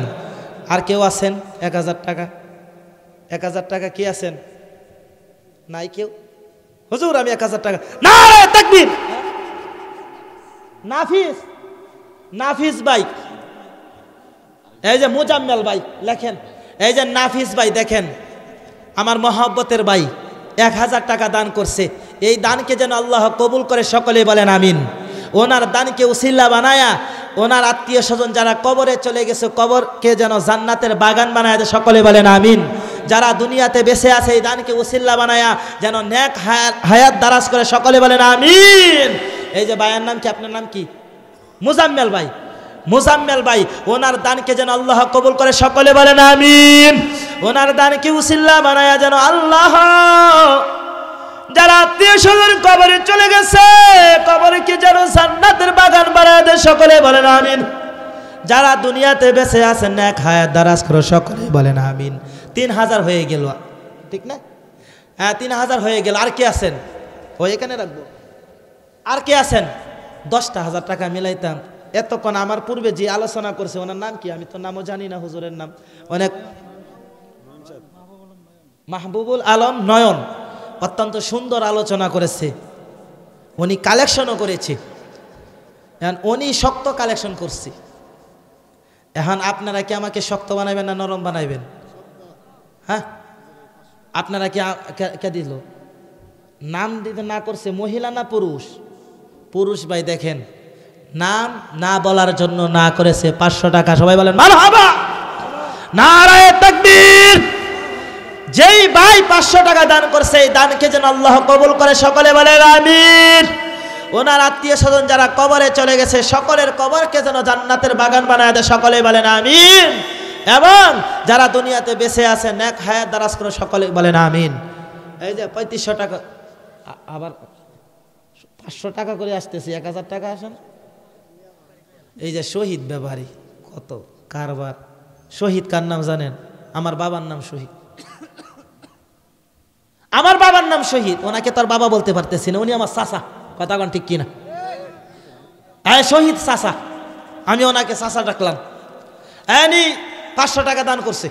আর কেউ আছেন 1000 টাকা? 1000 টাকা কি আছেন? নাই কেউ? হুজুর আমি 1000 টাকা। নারায়ে তাকবীর! নাফিস ভাই, এই যে মুজাম্মেল ভাই লেখেন, এই যে নাফিস ভাই দেখেন, আমার মহব্বতের ভাই 1000 টাকা দান করছে। এই দানকে যেন আল্লাহ কবুল করে, সকলে বলেন আমিন। ওনার দানকে উসিলা বানায়া ওনার আত্মীয় স্বজন যারা কবরে চলে গেছে, কবরকে যেন জান্নাতের বাগান বানায় দেয়, সকলে বলেন আমিন। যারা দুনিয়াতে বেঁচে আছে এই দানকে উসিলা বানায়া যেন নেক হায়াত দারাজ করে, সকলে বলেন আমিন। এই যে ভাইয়ের নাম কি, আপনার নাম কি? মুজাম্মেল ভাই, মুজাম্মেল ভাই, ওনার দানকে যেন আল্লাহ কবুল করে, সকলে বলেন আমিন। ওনার দানকে উসিলা বানায়া যেন আল্লাহ যারা আত্মীয় স্বজন কবরে চলে গেছে, কবরকে যেন জান্নাতের বাগান বানায় দেয়, সকলে বলেন আমিন। যারা দুনিয়াতে বেঁচে আছেন নেক হায়াত দারাজ করো, সকলে বলেন আমিন। 3000 হয়ে গেল, ঠিক না? হ্যাঁ 3000 হয়ে গেল। আর কে আছেন? ওই এখানে রাখবো। আর কে আছেন? 10,000 টাকা মিলাইতাম। এতক্ষণ আমার পূর্বে যে আলোচনা করছে ওনার নাম কি? আমি তো নামও জানি না, হুজুরের নাম অনেক, মাহবুবুল আলম নয়ন, অত্যন্ত সুন্দর আলোচনা করেছে। উনি কালেকশনও করেছে, এখন উনি শক্ত কালেকশন করছে। এখন আপনারা কি আমাকে শক্ত বানাইবেন না নরম বানাইবেন? হ্যাঁ আপনারা কি কে দিল নাম দিতে না করছে, মহিলা না পুরুষ? পুরুষ ভাই দেখেন, নাম না বলার জন্য না করেছে 500 টাকা। সবাই বলেন মারহাবা, নারায়ে তাকবীর। যেই ভাই 500 টাকা দান করছে এই দানকে যেন আল্লাহ কবুল করে, সকলে বলেন আমিন। ওনার আত্মীয় স্বজন যারা কবরে চলে গেছে সকলের কবরকে যেন জান্নাতের বাগান বানায় দেয়, সকলে বলেন আমিন। এবং যারা দুনিয়াতে বেঁচে আছে নেক হায়াত দারাজ করে, সকলে বলেন আমিন। এই যে 3500 টাকা, আবার 500 টাকা করে আসতেছে, 1000 টাকা আসেন। এই যে শহীদ ব্যাপারী, কত কারবার। শহীদ কার নাম জানেন? আমার বাবার নাম শহীদ, আমার বাবার নাম শহীদ। ওনাকে তার বাবা বলতে পারতেছি না, উনি আমার চাচা। কথা কোন ঠিক কিনা? শহীদ চাচা, আমি ওনাকে চাচা ডাকলাম। এনি 500 টাকা দান করছে।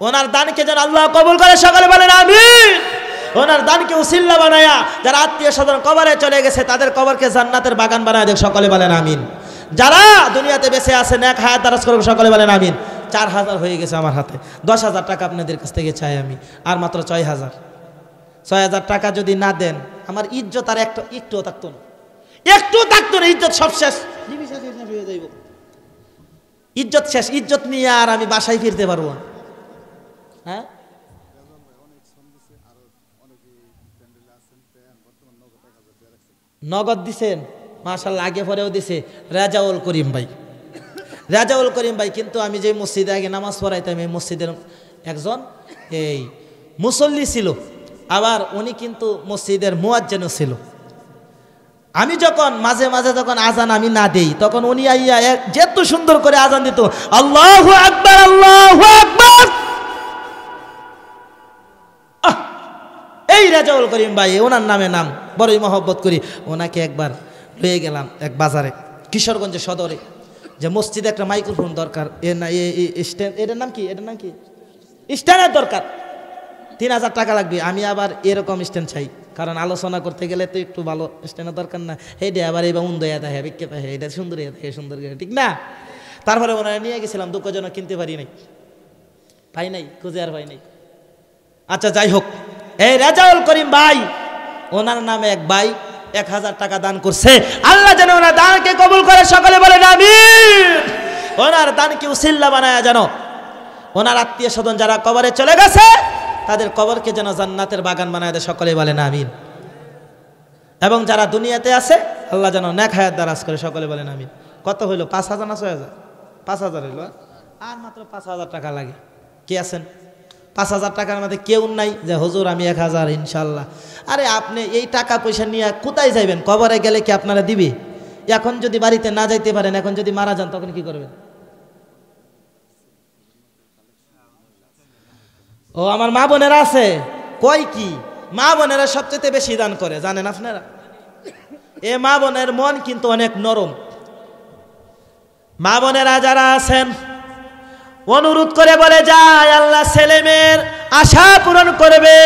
ওনার দানকে যেন আল্লাহ কবুল করে, সকলে বলেন আমিন। ওনার দানকে উসিলা বানায়া যারা আত্মীয় স্বজন কবরে চলে গেছে তাদের কবরকে জান্নাতের বাগান বানায় দেখ, সকলে বলেন আমিন। যারা দুনিয়াতে বেঁচে আছে নেক হায়াত দারাজ করবে, সকলে বলেন আমিন। 4000 হয়ে গেছে আমার হাতে। 10,000 টাকা আপনাদের কাছ থেকে চাই আমি, আর মাত্র 6000। 6000 টাকা যদি না দেন আমার ইজ্জত আর একটুও থাকতো না, একটু থাকতো না। ইজ্জত সব শেষ, হয়ে যাইব। ইজ্জত শেষ, ইজ্জত নিয়ে আর আমি বাসায় ফিরতে পারবো না। হ্যাঁ নগদ দিছেন, মাশাআল্লাহ, আগে পরেও দিছে। রাজাউল করিম ভাই, রাজাউল করিম ভাই। কিন্তু আমি যে মসজিদে আগে নামাজ পড়াইতাম এই মসজিদের একজন এই মুসল্লি ছিল, আবার উনি কিন্তু মসজিদের মুয়াজ্জিনও ছিল। আমি যখন মাঝে মাঝে যখন আজান আমি না দেই তখন উনি আইয়া যেত সুন্দর করে আজান দিত, আল্লাহু আকবার, আল্লাহু আকবার। এই রাজাউল করিম ভাই, ওনার নামে নাম বড়ই মহব্বত করি। ওনাকে একবার লয়ে গেলাম এক বাজারে, কিশোরগঞ্জের সদরে, যে মসজিদে একটা মাইক্রোফোন দরকার। এটার নাম কি, এটার নাম কি, স্ট্যান্ডের দরকার। 3000 টাকা লাগবে। আমি আবার এরকম স্ট্যান্ড চাই, কারণ আলোচনা করতে গেলে তো একটু ভালো স্ট্যান্ডের দরকার না। হেডে আবার এবার উন্দয়া থাকে, বিক্ষে থাকে, এটা সুন্দর থাকে, সুন্দর ঠিক না? তারপরে ওনারা নিয়ে গেছিলাম, দুঃখজনক কিনতে পারি নাই, পাই নাই, খুঁজে আর পাই নাই। আচ্ছা যাই হোক, এই রাজাউল করিম ভাই, ওনার নামে এক ভাই 1000 টাকা দান করছে। আল্লাহ যেন ওনার দানকে কবুল করে, সকলে বলেন আমিন। ওনার দানকে উসিলা বানায় যেন ওনার আত্মীয় স্বজন যারা কবরে চলে গেছে তাদের কবরকে যেন জান্নাতের বাগান বানায় দেয়, সকলে বলেন আমিন। এবং যারা দুনিয়াতে আছে আল্লাহ যেন নেক হায়াত দারাজ করে, সকলে বলেন আমিন। কত হইল? 5000 না 6000? 5000 হইল। আর মাত্র 5000 টাকা লাগে। কে আছেন 5000 টাকার মধ্যে? কেউ নাই যে হুজুর আমি 1000 ইনশাল্লাহ। আরে আপনি এই টাকা পয়সা নিয়ে কোথায় যাইবেন? কবরে গেলে কি আপনারা দিবে? এখন যদি বাড়িতে না যাইতে পারেন, এখন যদি মারা যান তখন কি করবেন? ও আমার মা বোনেরা আছে, কই কি মা বোনেরা সবচেয়ে বেশি দান করে জানেন আপনারা? এ মা বোনের মন কিন্তু অনেক নরম। মা বোনেরা যারা আছেন অনুরোধ করে বলে যায়, আল্লাহ ছেলে মেয়ের আশা পূরণ করবে।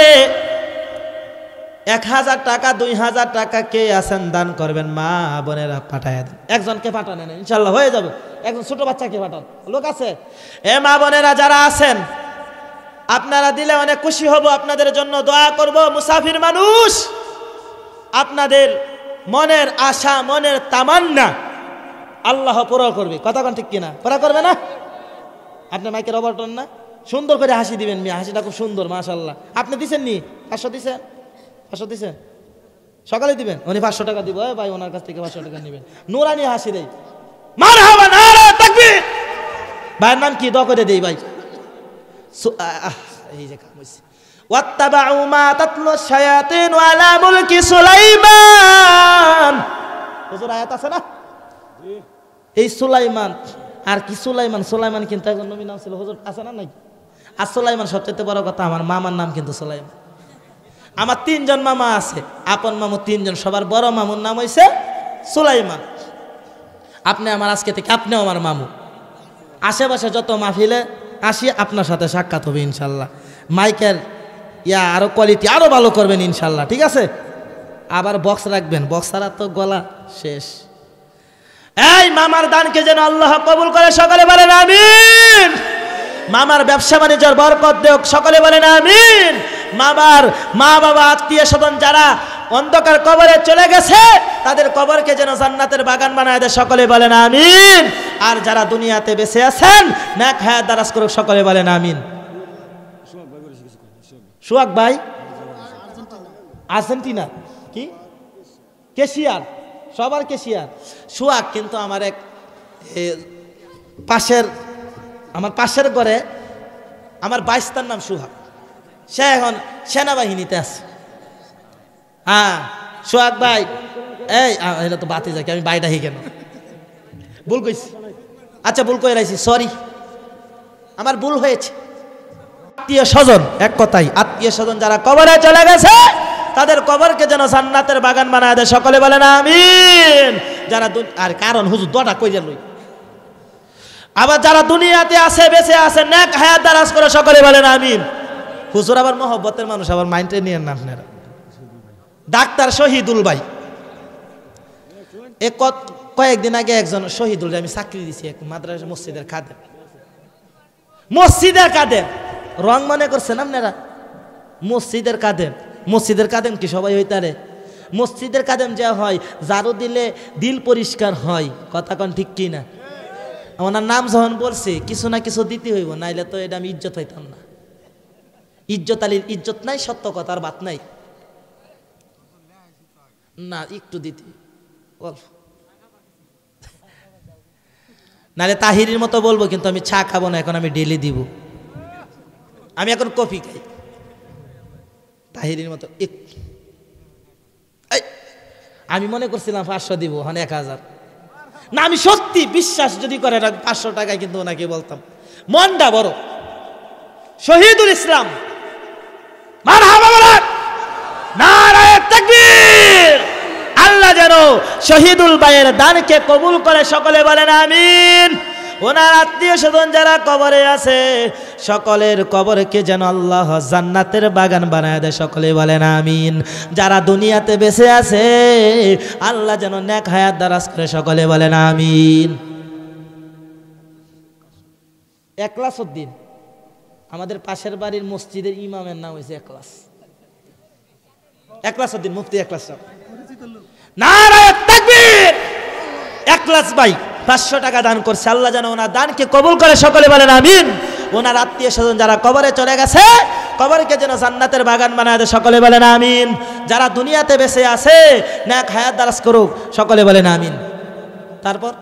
1000 টাকা 2000 টাকা কে আছেন দান করবেন? মা বোনেরা পাঠায় দেন, একজনকে পাঠানেন ইনশাল্লাহ হয়ে যাবে। একজন ছোট বাচ্চাকে পাঠান, লোক আছে? এ মা বোনেরা যারা আছেন আপনারা দিলে অনেক খুশি হব, আপনাদের জন্য দোয়া করব। মুসাফির মানুষ, আপনাদের মনের আশা মনের তামান্না আল্লাহ পুরো করবে। কথা কোন ঠিক কিনা? পুরো করবে না? আপনি মাইকের অবর্তন না, সুন্দর করে হাসি দিবেন মিয়া, হাসিটা খুব সুন্দর মাশাআল্লাহ। আপনি দিছেন নি? 500 দিছেন? 500 দিছেন? সকালে দিবেন? উনি 500 টাকা দিব ভাই, ওনার কাছ থেকে 500 টাকা নেবেন। নুরানি হাসি দেই, মারহাবা, নারে তাকবীর। ভাইয়ের নাম কি? দোয়া করে দেই ভাই। এই যে কাম হইছে। ওয়াত্তাবাউ মা তাতলু শায়াতিন আলা মুলকি সুলাইমান। হুজুর আয়াত আছে না? এই সুলাইমান আর কি সুলাইমান? সুলাইমান কিন্তু একজন নবী নাম ছিল, হুজুর আছে না? নাই। আর সুলাইমান সবচেয়ে বড় কথা, আমার মামার নাম কিন্তু সুলাইমান। আমার 3 জন মামা আছে, আপন মামু 3 জন, সবার বড় মামুর নাম হইছে সুলাইমান। আপনি আমার আজকে থেকে আপনিও আমার মামু। আশেপাশে যত মাহফিলে আসি আপনার সাথে সাক্ষাৎ হবে ইনশাল্লাহ। মাইকের আরো কোয়ালিটি আরো ভালো করবেন ইনশাল্লাহ, ঠিক আছে? আবার বক্স রাখবেন, বক্স ছাড়া তো গলা শেষ। এই মামার দানকে যেন আল্লাহ কবুল করে, সকলে বলেন আমিন। মামার ব্যবসা বাণিজ্যের বরকত দেখ, সকলে বলেন আমিন। মামার মা বাবা আত্মীয় স্বজন যারা অন্ধকার কবরে চলে গেছে তাদের কবরকে যেন জান্নাতের বাগান বানায় দেয়, সকলে বলেন আমিন। আর যারা দুনিয়াতে বেঁচে আছেন নেক হায়াত দারাজ করুক, সকলে বলেন আমিন। সোহাগ ভাই আর্জেন্টিনা কি কেশিয়ার, সবার কেশিয়ার সোহাগ। কিন্তু আমার এক পাশের ঘরে আমার বাইস্তার নাম সোহাগ, সে এখন সেনাবাহিনীতে আছে। হ্যাঁ সোহাগ ভাই, এই এটা তো বাতি যাকে আমি বাইরে কেন ভুল কইছি। আচ্ছা ভুল করে রাখছি, সরি, আমার ভুল হয়েছে। আত্মীয় স্বজন, এক কথাই আত্মীয় স্বজন যারা কবরে চলে গেছে তাদের কবরকে যেন জান্নাতের বাগান বানায় দেয়, সকলে বলেন আমিন। যারা আর কারণ হুজুর দোয়াটা কই লই। আবার যারা দুনিয়াতে আছে বেঁচে আছে নেক হায়াত দারাজ করে, সকলে বলেন আমিন। হুজুর আবার মহব্বতের মানুষ, আবার মাইন্ডে নিয়েন না আপনারা। ডাক্তার শহীদুল ভাই, কয়েকদিন আগে একজন শহীদুল আমি চাকরি দিছি এক মাদ্রাসা মসজিদের খাদেম। মসজিদের কাদেম রং মনে করছেন আপনারা? মসজিদের কাদেম, মসজিদের কাদেম কি সবাই হইতারে? মসজিদের কাদেম যা হয় ঝাড়ু দিলে দিল পরিষ্কার হয়, কথা কন ঠিক কি না? ওনার নাম যখন বলছে কিছু না কিছু দিতে হইব, নাইলে তো এটা আমি ইজ্জত হইতাম না। ইজ্জত আলীর ইজ্জত নাই, সত্য কথার বাত নাই না, একটু দিতে অল্প, নাহলে তাহিরির মতো বলবো। কিন্তু আমি চা খাবো না এখন, আমি ডেলি দিব। আমি এখন কফি খাই তাহিরির মতো। আমি মনে করছিলাম 500 দিব, হন 1000 না। আমি সত্যি বিশ্বাস যদি করে 500 টাকায় কিন্তু ওনাকে বলতাম, মনটা বড়। শহীদুল ইসলাম, মারহাবা বলেন, নারায়ে তাকবীর। আল্লাহ যেন শহীদুল ভাইয়ের দানকে কবুল করে, সকলে বলেন আমিন। ওনার আত্মীয় স্বজন যারা কবরে আছে সকলের কবরকে যেন আল্লাহ জান্নাতের বাগান বানায় দেয়, সকলে বলেন আমিন। যারা দুনিয়াতে বেঁচে আছে আল্লাহ যেন নেক হায়াত দারাজ করে, সকলে বলেন আমিন। একলাসউদ্দিন, আমাদের পাশের বাড়ির মসজিদের ইমামের নাম হয়েছে একলাসউদ্দিন, মুফতি একলাস। নারায়ে তাকবীর। একলাস ভাই 500 টাকা দান করছে, আল্লাহ যেন ওনার দানকে কবুল করে, সকলে বলেন আমিন। ওনার আত্মীয় স্বজন যারা কবরে চলে গেছে কবরকে যেন জান্নাতের বাগান বানায় দেয়, সকলে বলেন আমিন। যারা দুনিয়াতে বেঁচে আছে নেক হায়াত দারাজ করুক, সকলে বলেন আমিন। তারপর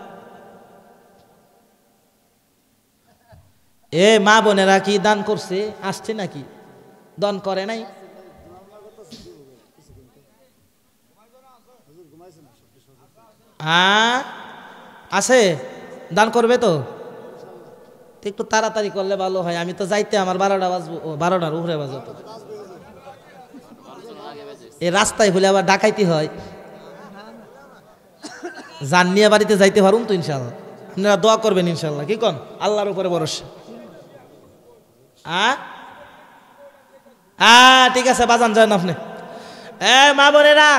এ মা বোনেরা কি দান করছে? আসছে নাকি? দান করে নাই? আছে দান করবে তো? একটু তাড়াতাড়ি করলে ভালো হয়, আমি তো যাইতে আমার 12টা বাজবো, 12টার উপরে বাজত। এই রাস্তায় হলে আবার ডাকাইতে হয়, জান নিয়ে বাড়িতে যাইতে পারুন তো ইনশাল্লাহ। আপনারা দোয়া করবেন ইনশাল্লাহ, কি কন? আল্লাহর উপরে ভরসা। ঠিক আছে বাজান যান আপনি। মা বোনেরা,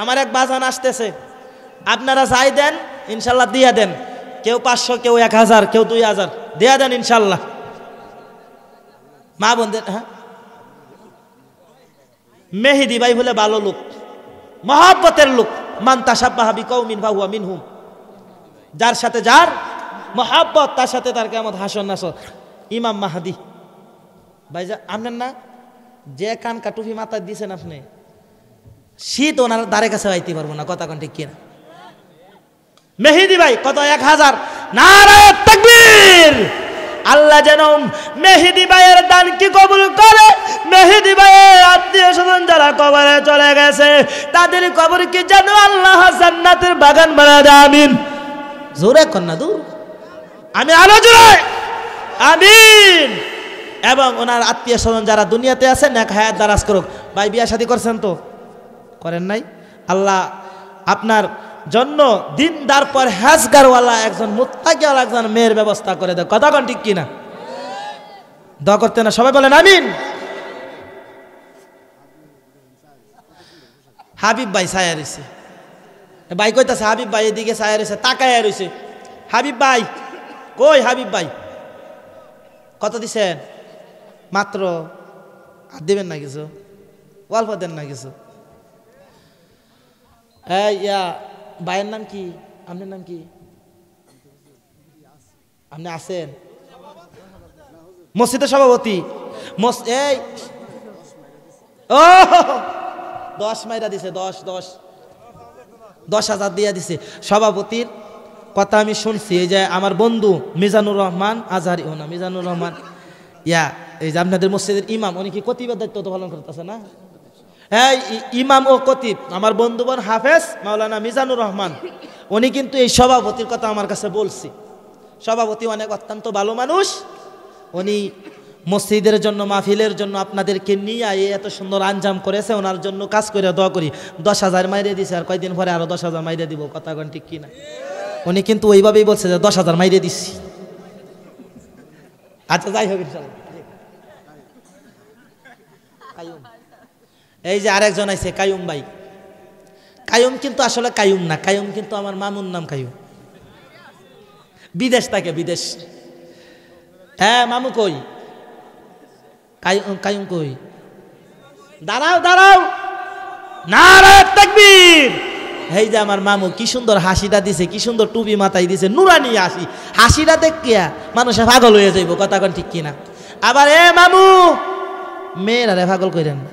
আমার এক বাজান আসতেছে, আপনারা চাই দেন, ইনশাল্লাহ দিয়া দেন। কেউ 500, কেউ 1000, কেউ 2000 দিয়া দেন ইনশাল্লাহ। মা বোনদের। হ্যাঁ, মেহেদি ভাই বলে ভালো লোক, মহব্বতের লোক। মান তাশাব্বাহা বিকৌমিন ফাহুয়া মিনহুম। যার সাথে যার মহব্বত, তার সাথে তার কিয়ামত হাসর নাসর। ইমাম মাহাদি ভাই আপনার না, যে কান কাটুফি মাথায় দিয়েছেন আপনি, শীত ওনার দ্বারে কাছে আইতে পারবো না। কথা কোন ঠিক কিনা? মেহেদি ভাই কত 1000। নারায়ে তাকবীর। আল্লাহ যেন মেহেদি ভাইয়ের দান কি কবুল করে। মেহেদি ভাইয়ের আত্মীয় স্বজন যারা কবরে চলে গেছে, তাদের কবর কি যেন আল্লাহ জান্নাতের বাগান বানায় দেয়। আমিন। জোরে কন্যা দূর, আমি আলো জোরে আমিন। এবং ওনার আত্মীয় স্বজন যারা দুনিয়াতে আছেন, নেক হায়াত দারাজ করুক। ভাই বিয়া শাদী করছেন তো? করেন নাই? আল্লাহ আপনার জন্য দিনদার পর হ্যাজগারওয়ালা একজন মুত্তাকিওয়ালা একজন মেয়ের ব্যবস্থা করে দেয়। কথা কোন ঠিক কিনা? দোয়া করতে না সবাই বলেন আমিন। হাবিব ভাই ছায়া রয়েছে, ভাই কইতাছে হাবিব ভাই এদিকে ছায়া রয়েছে, তাকায় রয়েছে। হাবিব ভাই কই? হাবিব ভাই কত দিছেন? মাত্র। আর দেবেন না কিছু? অল্প দেন না কিছু? ভাইয়ের নাম কি? আপনার নাম কি? আপনি আছেন মসজিদের সভাপতি? এই ও 10 মাইরা দিছে, 10,000 দিয়া দিছে। সভাপতির কথা আমি শুনছি, এই যে আমার বন্ধু মিজানুর রহমান আজহারি, না মিজানুর রহমান, এই যে আপনাদের মসজিদের ইমাম, উনি কি কতিবের দায়িত্ব তো পালন করতেছে না? হ্যাঁ, ইমাম ও কতিব আমার বন্ধু বোন হাফেজ মাওলানা মিজানুর রহমান, উনি কিন্তু এই সভাপতির কথা আমার কাছে বলছি। সভাপতি অনেক অত্যন্ত ভালো মানুষ। উনি মসজিদের জন্য, মাহফিলের জন্য আপনাদেরকে নিয়ে এত সুন্দর আঞ্জাম করেছে। ওনার জন্য কাজ করে দোয়া করি। 10,000 মাইরে দিছে, আর কয়েকদিন পরে আরো 10,000 মাইরে দিব। কথা কোন ঠিক কিনা? উনি কিন্তু ওইভাবেই বলছে যে 10,000 মাইরে দিচ্ছি। আচ্ছা, যাই হোক ইনশাআল্লাহ। এই যে আরেকজন আছে কায়ুম ভাই। কায়ুম কিন্তু আসলে কায়ুম না, কায়ুম কিন্তু আমার মামুর নাম কায়ুম। বিদেশ থাকে, বিদেশ। হ্যাঁ, মামু কই? কায়ুম কই? দাঁড়াও দাঁড়াও, নারায়ে তাকবীর। এই যে আমার মামু কি সুন্দর হাসিটা দিছে, কি সুন্দর টুপি মাথায় দিছে, নুরানি হাসি। হাসিটা দেখিয়া মানুষে পাগল হয়ে যাইব। কথা কোন ঠিক কিনা? আবার মামু, মেয়েরা রে পাগল কইরেন না,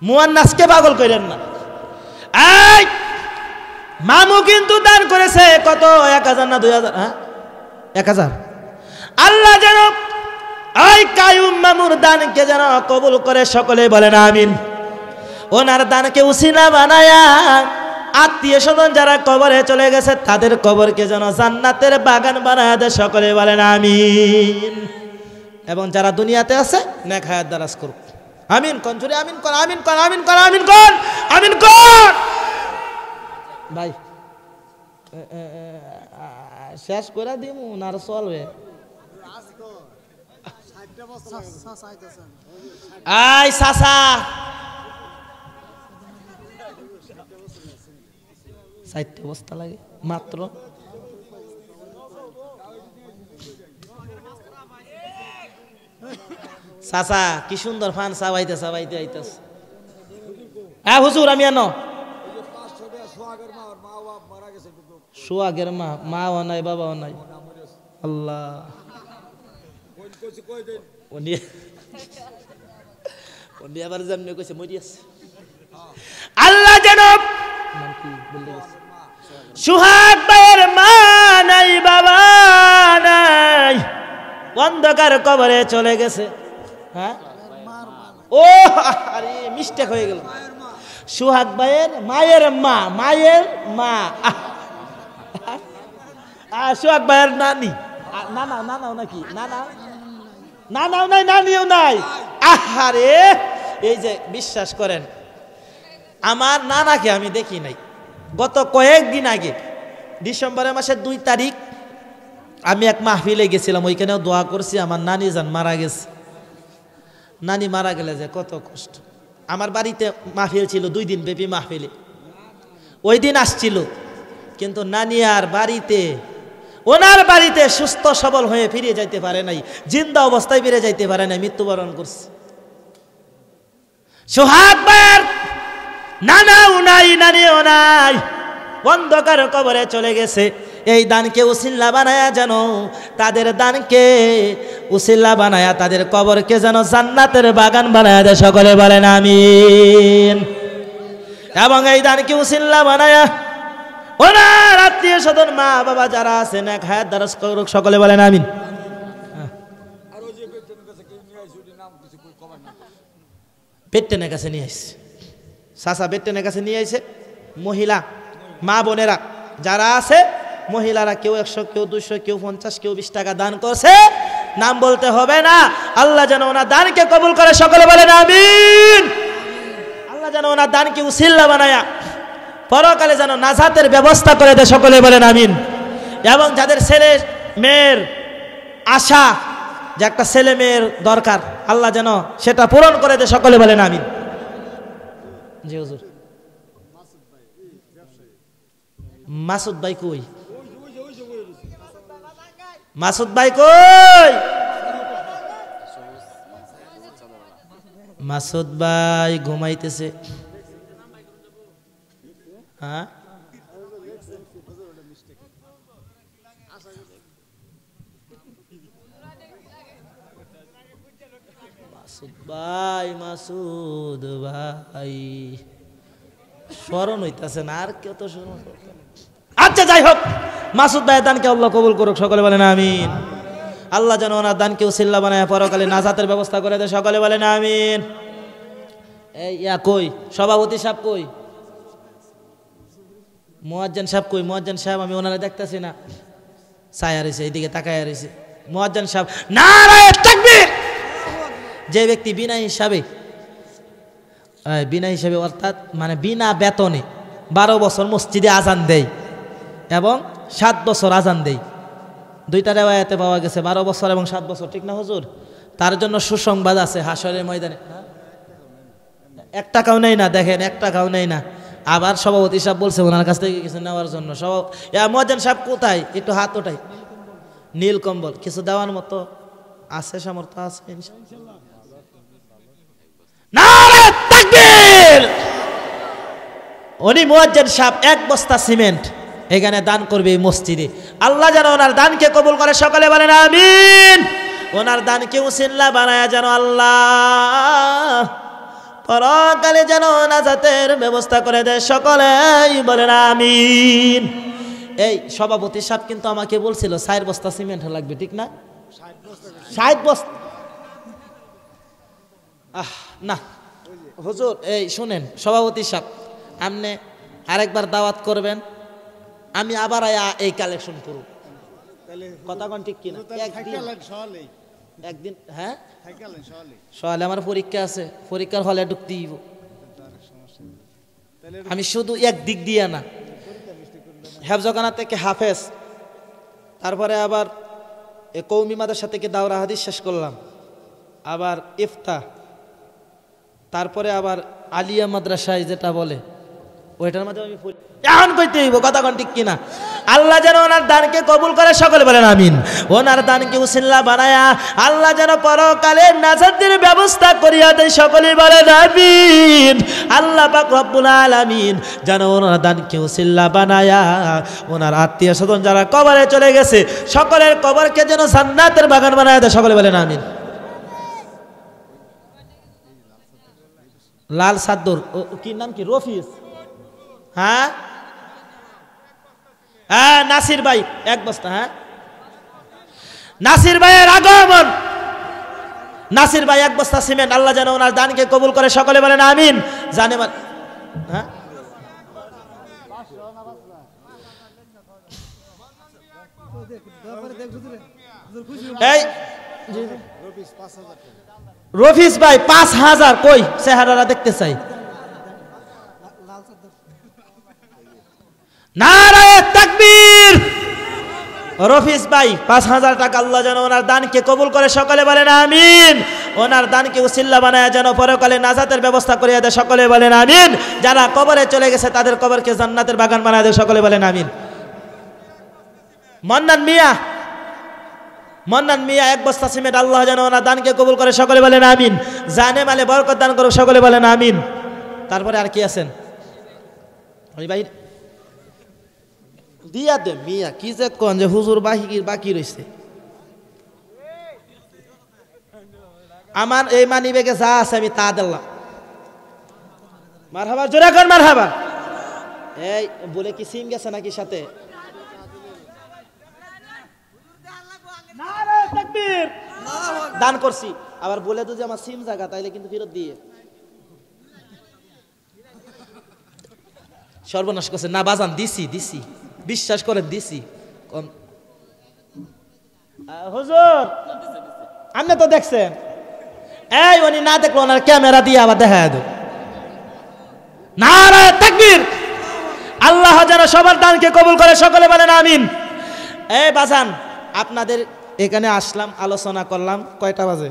মুয়ান্নাসকে পাগল কইরেন না। এই মামু কিন্তু দান করেছে কত? 1000 না 2000? হ্যাঁ, 1000। আল্লাহ যেন ওই কায়ুম মামুর দানকে যেন কবুল করে, সকলে বলেন আমিন। ওনার দানকে উসিলা বানায়া আত্মীয় স্বজন যারা কবরে চলে গেছে, তাদের কবরকে যেন জান্নাতের বাগান বানায় দেয়। সকলে বলেন আমিন। এবং যারা দুনিয়াতে আছে, নেক হায়াত দারাজ করুক। আমিন কোন? জোরে আমিন কর, আমিন কর, আমিন কর, আমিন কর, আমিন কর। ভাই শেষ করে দিমু না আর চলবে? আই চাচা, 60টা বস্তা লাগে মাত্র। চাচা কি সুন্দর ফান চাবাইতে চাবাইতে আইতাছে। হ্যাঁ হুজুর, আমি আনো। সোহাগের মা, মাও নাই বাবাও নাই। আল্লাহ, উনি আবার যেমনি কইছে মরিয়াছে। আল্লাহ যেন সোহাগ ভাইয়ের মা নাই, বাবা নাই, অন্ধকার কবরে চলে গেছে। হ্যাঁ, ও আরে মিস্টেক হয়ে গেল। সোহাগ ভাইয়ের মায়ের মা, মায়ের মা, সোহাগ ভাইয়ের নানি, নানা, নানাও নাকি? নানাও নাই, নানিও নাই। আহারে, এই যে বিশ্বাস করেন, আমার নানাকে আমি দেখি নাই। গত কয়েকদিন আগে ডিসেম্বরের মাসের 2 তারিখ আমি এক মাহফিলে গেছিলাম, ওইখানেও দোয়া করছি। আমার নানি যান মারা গেছে। নানি মারা গেলে যে কত কষ্ট। আমার বাড়িতে মাহফিল ছিল 2 দিন ব্যাপী মাহফিলে, ওই দিন আসছিল, কিন্তু নানিয়ার বাড়িতে ওনার বাড়িতে সুস্থ সবল হয়ে ফিরে যাইতে পারে নাই, জিন্দা অবস্থায় ফিরে যাইতে পারে নাই, মৃত্যুবরণ করছে। সোহাগ ভাইয়ের নানাও নাই, নানিও নাই, অন্ধকার কবরে চলে গেছে। এই দানকে উসিলা বানায়া যেন তাদের দানকে উসিলা বানায়া তাদের কবরকে যেন জান্নাতের বাগান বানায়া দেয়, সকলে বলেন আমিন। এবং এই দানকে উসিলা বানায়া ওনার আত্মীয় স্বজন মা বাবা যারা আছেন এক হায়াত দ্বারা করুক, সকলে বলেন আমিন। পেট্টেনের কাছে নিয়ে আসছে, চাচা পেট্টেনের কাছে নিয়ে আসছে। মহিলা মা বোনেরা যারা আছে, মহিলারা কেউ 100, কেউ 200, কেউ 50, কেউ 20 টাকা দান করছে, নাম বলতে হবে না। আল্লাহ যেন ওনার দানকে কবুল করে, সকলে বলেন আমিন। আল্লাহ যেন ওনার দানকে উসিলা বানায়া পরকালে যেন নাজাতের ব্যবস্থা করে দেয়, সকলে বলেন আমিন। এবং যাদের ছেলে মেয়ের আশা, যে একটা ছেলে মেয়ের দরকার, আল্লাহ যেন সেটা পূরণ করে দেয়, সকলে বলেন আমিন। জি হুজুর। মাসুদ ভাই কই? মাসুদ ভাই কই? মাসুদ ভাই ঘুমাইতেছে। হ্যাঁ, মাসুদ ভাই, মাসুদ ভাই স্মরণ হইতেছে না, আর কেউ তো স্মরণ। আচ্ছা যাই হোক, মাসুদ ভাইয়ের দানকে আল্লাহ কবুল করুক, সকলে বলেন আমিন। আল্লাহ যেন ওনার দানকে উসিলা বানায় পরকালে নাজাতের ব্যবস্থা করে দেয়, সকলে বলেন আমিন। এই ইয়া কই? সভাপতি সাহেব কই? মুয়াজ্জিন সাহেব কই? মুয়াজ্জিন সাহেব আমি ওনারা দেখতেছি না, ছায়া রয়েছে, এইদিকে তাকায় রয়েছে। মুয়াজ্জিন সাহেব, নারায়ে তাকবীর। যে ব্যক্তি বিনা হিসাবে অর্থাৎ মানে বিনা বেতনে 12 বছর মসজিদে আজান দেয় এবং 7 বছর আজান দেয়, 2টা রেওয়ায়াতে পাওয়া গেছে 12 বছর এবং 7 বছর, ঠিক না হুজুর? তার জন্য সুসংবাদ আছে হাশরের ময়দানে। 1 টাকাও নেই না, দেখেন 1 টাকাও নেই না। আবার সভাপতি সাহেব বলছে ওনার কাছ থেকে কিছু নেওয়ার জন্য। মুয়াজ্জিন সাহেব কোথায়? একটু হাত ওঠাই। নীল কম্বল কিছু দেওয়ার মতো আছে, সামর্থ্য আছে ইনশাআল্লাহ। নারায়ে তাকবীর। উনি মুয়াজ্জিন সাহেব 1 বস্তা সিমেন্ট এখানে দান করবে এই মসজিদে। আল্লাহ যেন ওনার দানকে কবুল করে, সকলে বলেন আমিন। ওনার দানকে উসিলা বানায়া যেন আল্লাহ পরকালে যেন নাজাতের ব্যবস্থা করে দেয়, সকলেই বলেন আমিন। এই সভাপতি সাহেব কিন্তু আমাকে বলছিল 4 বস্তা সিমেন্ট লাগবে, ঠিক না? 60 বস্তা। না হুজুর, এই শুনেন সভাপতি সাহেব, আপনি আরেকবার দাওয়াত করবেন, আমি আবার এই কালেকশন করব। কথা কোন ঠিক কিনা? একদিন হ্যাঁ সকালে আমার পরীক্ষা আছে, পরীক্ষার হলে ঢুকতে দিব। আমি শুধু এক দিক দিয়ে না, হেফজখানা থেকে হাফেজ, তারপরে আবার কৌমি মাদ্রাসা থেকে দাওরা হাদিস শেষ করলাম, আবার ইফতা, তারপরে আবার আলিয়া মাদ্রাসায় যেটা বলে ওইটার মধ্যে আমি এখন কইতে হইব। কথা কোন ঠিক কিনা? আল্লাহ যেন ওনার দানকে কবুল করে, সকলে বলেন আমিন। ওনার দানকে উসিলা বানায়া আল্লাহ যেন পরকালে নাজাতের ব্যবস্থা করিয়া দেয়, সকলে বলেন আমিন। আল্লাহ পাক রব্বুল আলামিন যেন ওনার দানকে উসিলা বানায়া ওনার আত্মীয় স্বজন যারা কবরে চলে গেছে সকলের কবরকে যেন জান্নাতের বাগান বানায়া দেয়, সকলে বলেন আমিন। লাল সাদ্দুর কি নাম? কি রফিস? হ্যাঁ হ্যাঁ, নাসির ভাই 1 বস্তা। হ্যাঁ, নাসির ভাইয়ের আগমন, নাসির ভাই 1 বস্তা সিমেন্ট। আল্লাহ যেন ওনার দানকে কবুল করে, সকলে বলেন আমিন। জানে হ্যাঁ, এই রফিস ভাই 5000 কই? চেহারাটা দেখতে চাই। নারায়ে তাকবীর। রফিস ভাই 5,000 টাকা আল্লাহ যেন ওনার দানকে কবুল করে, সকলে বলেন আমিন। ওনার দানকে উসিল্লা বানায় যেন পরকালে নাজাতের ব্যবস্থা করিয়া দেয়, সকলে বলেন আমিন। যারা কবরে চলে গেছে তাদের কবরকে জান্নাতের বাগান বানায় দেয়, সকলে বলেন আমিন। মন্নান মিয়া 1 বস্তা সিমেন্ট আল্লাহ যেন ওনার দানকে কবুল করে, সকলে বলেন আমিন। জানে মালে বরকত দান করুক, সকলে বলেন আমিন। তারপরে আর কি আছেন ওই ভাই দিয়া দে মিয়া, কি যে কোন যে হুজুর বাকি রয়েছে। আমার এই মানি ব্যাগে যা আছে আমি তা দিলাম। মারহাবা, জোরে কর মারহাবা। এই বলে কি সিম গেছে নাকি সাথে? দান করছি আবার বলে তো যে আমার সিম জায়গা, তাইলে কিন্তু ফেরত দিয়ে সর্বনাশ করছে। না বাজান, দিছি বিশ্বাস করেন দিছি। হুজুর আপনি তো দেখছেন, এই উনি না দেখলো ওনার ক্যামেরা দিয়ে আবার দেখা দেব। নারায়ে তাকবীর। আল্লাহ যেন সবার দানকে কবুল করে, সকলে বলেন আমিন। এই বাজান আপনাদের এখানে আসলাম, আলোচনা করলাম, কয়টা বাজে?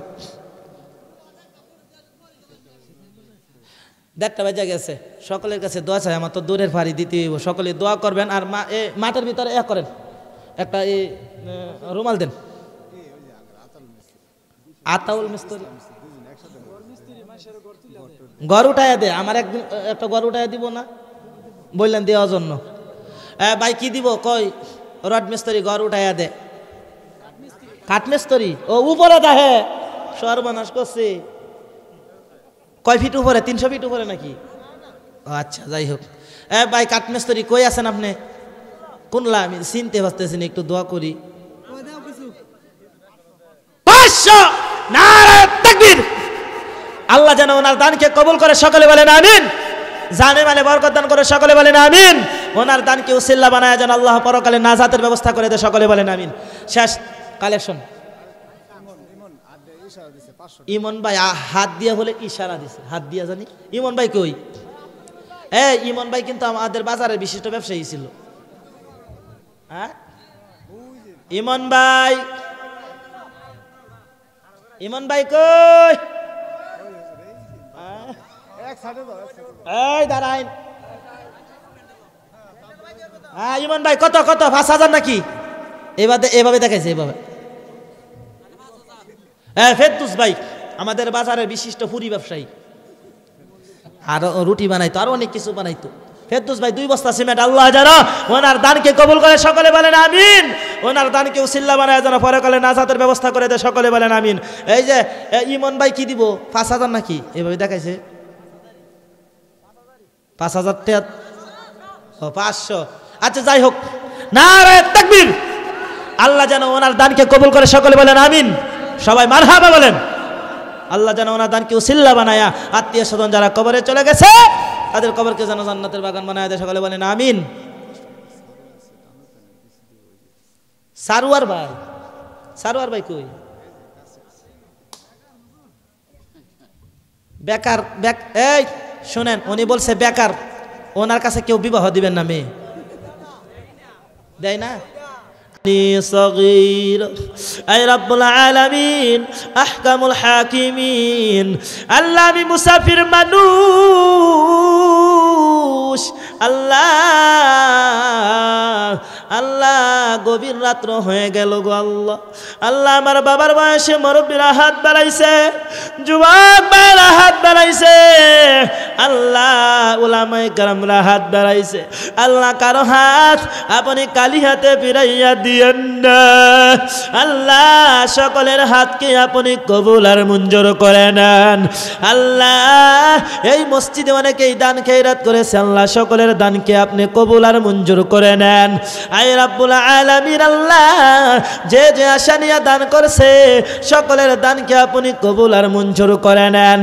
1:30 বাজে গেছে। সকলের কাছে দোয়া চাই, আমার তো দূরের ফাড়ি দিতে হইব, সকলে দোয়া করবেন। আর মাঠের ভিতরে করেন একটা রুমাল দেন, আতাউল মিস্ত্রি ঘর উঠাইয়া দে। আমার একদিন একটা ঘর উঠাইয়া দিব না বললেন দেওয়ার জন্য। ভাই কি দিব? কই রড মিস্ত্রি ঘর উঠাইয়া দে। কাঠ মিস্ত্রি ও উপরে দেখে, সর্বনাশ করছে। কয় ফিট উপরে? 300 ফিট উপরে নাকি? আচ্ছা যাই হোক। ভাই কাঠ মিস্ত্রি কই আছেন আপনি? কোনলা আমি চিনতে পারতেছি না, একটু দোয়া করি। 500 নারায়ে তাকবীর। আল্লাহ যেন ওনার দানকে কবুল করে, সকলে বলেন আমিন। জানে মানে বরকত দান করে, সকলে বলেন আমিন। ওনার দানকে উসিল্লা বানায় যেন আল্লাহ পরকালে নাজাতের ব্যবস্থা করে দেয়, সকলে বলেন আমিন। শেষ কালেকশন। ইমন ভাই হাত দিয়া বলে ইশারা দিছে, হাত দিয়া জানি। ইমন ভাই কই? ইমন ভাই কিন্তু আমাদের বাজারের বিশিষ্ট ব্যবসায়ী ছিল। হ্যাঁ ইমন ভাই কই? এই দাঁড়াইন। হ্যাঁ ইমন ভাই কত 5,000 নাকি? এভাবে দেখাইছে, এভাবে। ফেরদৌস ভাই আমাদের বাজারের বিশিষ্ট পুরি ব্যবসায়ী, আরো রুটি বানাইতো, আরো অনেক কিছু বানাইতো। ফেরদৌস ভাই 2 বস্তা সিমেন্ট আল্লাহ যারা ওনার দানকে কবুল করে, সকলে বলেন আমিন। ওনার দানকে উসিল্লা বানায় যেন পরকালে নাজাতের ব্যবস্থা করে দেয়, সকলে বলেন আমিন। এই যে ইমন ভাই কি দিব? 5,000 নাকি? এভাবে দেখাইছে 5,000 টাকা। 500। আচ্ছা যাই হোক, নারায়ে তাকবীর। আল্লাহ যেন ওনার দানকে কবুল করে, সকলে বলেন আমিন। সবাই মারহাবা বলেন। আল্লাহ যেন ওনার দানকে উসিল্লা বানায়া আত্মীয় স্বজন যারা কবরে চলে গেছে তাদের কবরকে যেন জান্নাতের বাগান বানায় দেয়, সকলে বলেন আমিন। সারোয়ার ভাই কই? বেকার। এই শোনেন, উনি বলছে বেকার, ওনার কাছে কেউ বিবাহ দিবেন না, মেয়ে দেয় না। صغير أي رب العالمين أحكم الحاكمين আল্লাহ আমি মুসাফির মানুষ, আল্লাহ গভীর রাত্র হয়ে গেল গো আল্লাহ। আমার বাবার বয়সে মুরব্বিরা হাত বাড়াইছে, যুবক ভাইরা হাত বাড়াইছে, উলামায়ে কেরামরা হাত বাড়াইছে। কারো হাত আপনি কালি হাতে ফিরাইয়া দিয়েন না। সকলের হাতকে আপনি কবুল আর মঞ্জুর করে নেন। এই মসজিদে অনেকেই দান খেয়রাত করেছে, সকলের দানকে আপনি কবুল আর মঞ্জুর করে নেন। আয় রাব্বুল আলামিন, যে আশা নিয়ে দান করছে সকলের দানকে আপনি কবুল আর মঞ্জুর করে নেন।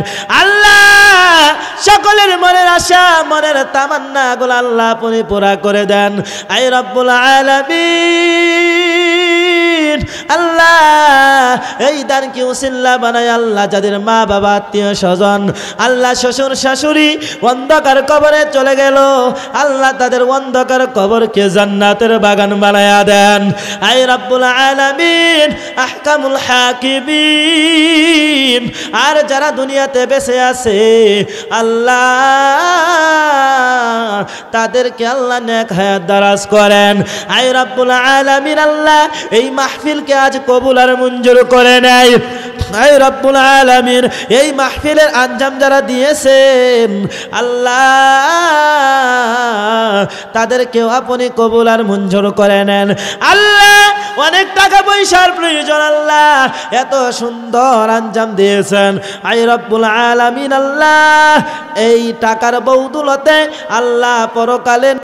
সকলের মনের আশা, মনের তামান্না গুলো আপনি পুরা করে দেন। আয় রাব্বুল আলামিন, আলামিন আল্লাহ এই দানকে উসিলা বানায় আল্লাহ যাদের মা বাবা আত্মীয় স্বজন আল্লাহ শ্বশুর শাশুড়ি অন্ধকার কবরে চলে গেল আল্লাহ তাদের অন্ধকার কবরকে জান্নাতের বাগান বানায়া দেন আয় রব্বুল আলামিন আহকামুল হাকিমিন আর যারা দুনিয়াতে বেঁচে আছে আল্লাহ তাদেরকে আল্লাহ নেক হায়াত দারাজ করেন আয় রব্বুল আলামিন আল্লাহ এই মাহফিলকে আজ কবুল আর মঞ্জুর করে নেয় আয় রব্বুল আলামিন এই মাহফিলের আঞ্জাম যারা দিয়েছেন আল্লাহ তাদেরকেও আপনি কবুল আর মঞ্জুর করে নেন আল্লাহ অনেক টাকা পয়সার প্রয়োজন আল্লাহ এত সুন্দর আঞ্জাম দিয়েছেন আয় রব্বুল আলামিন আল্লাহ এই টাকার বদৌলতে আল্লাহ পরকালে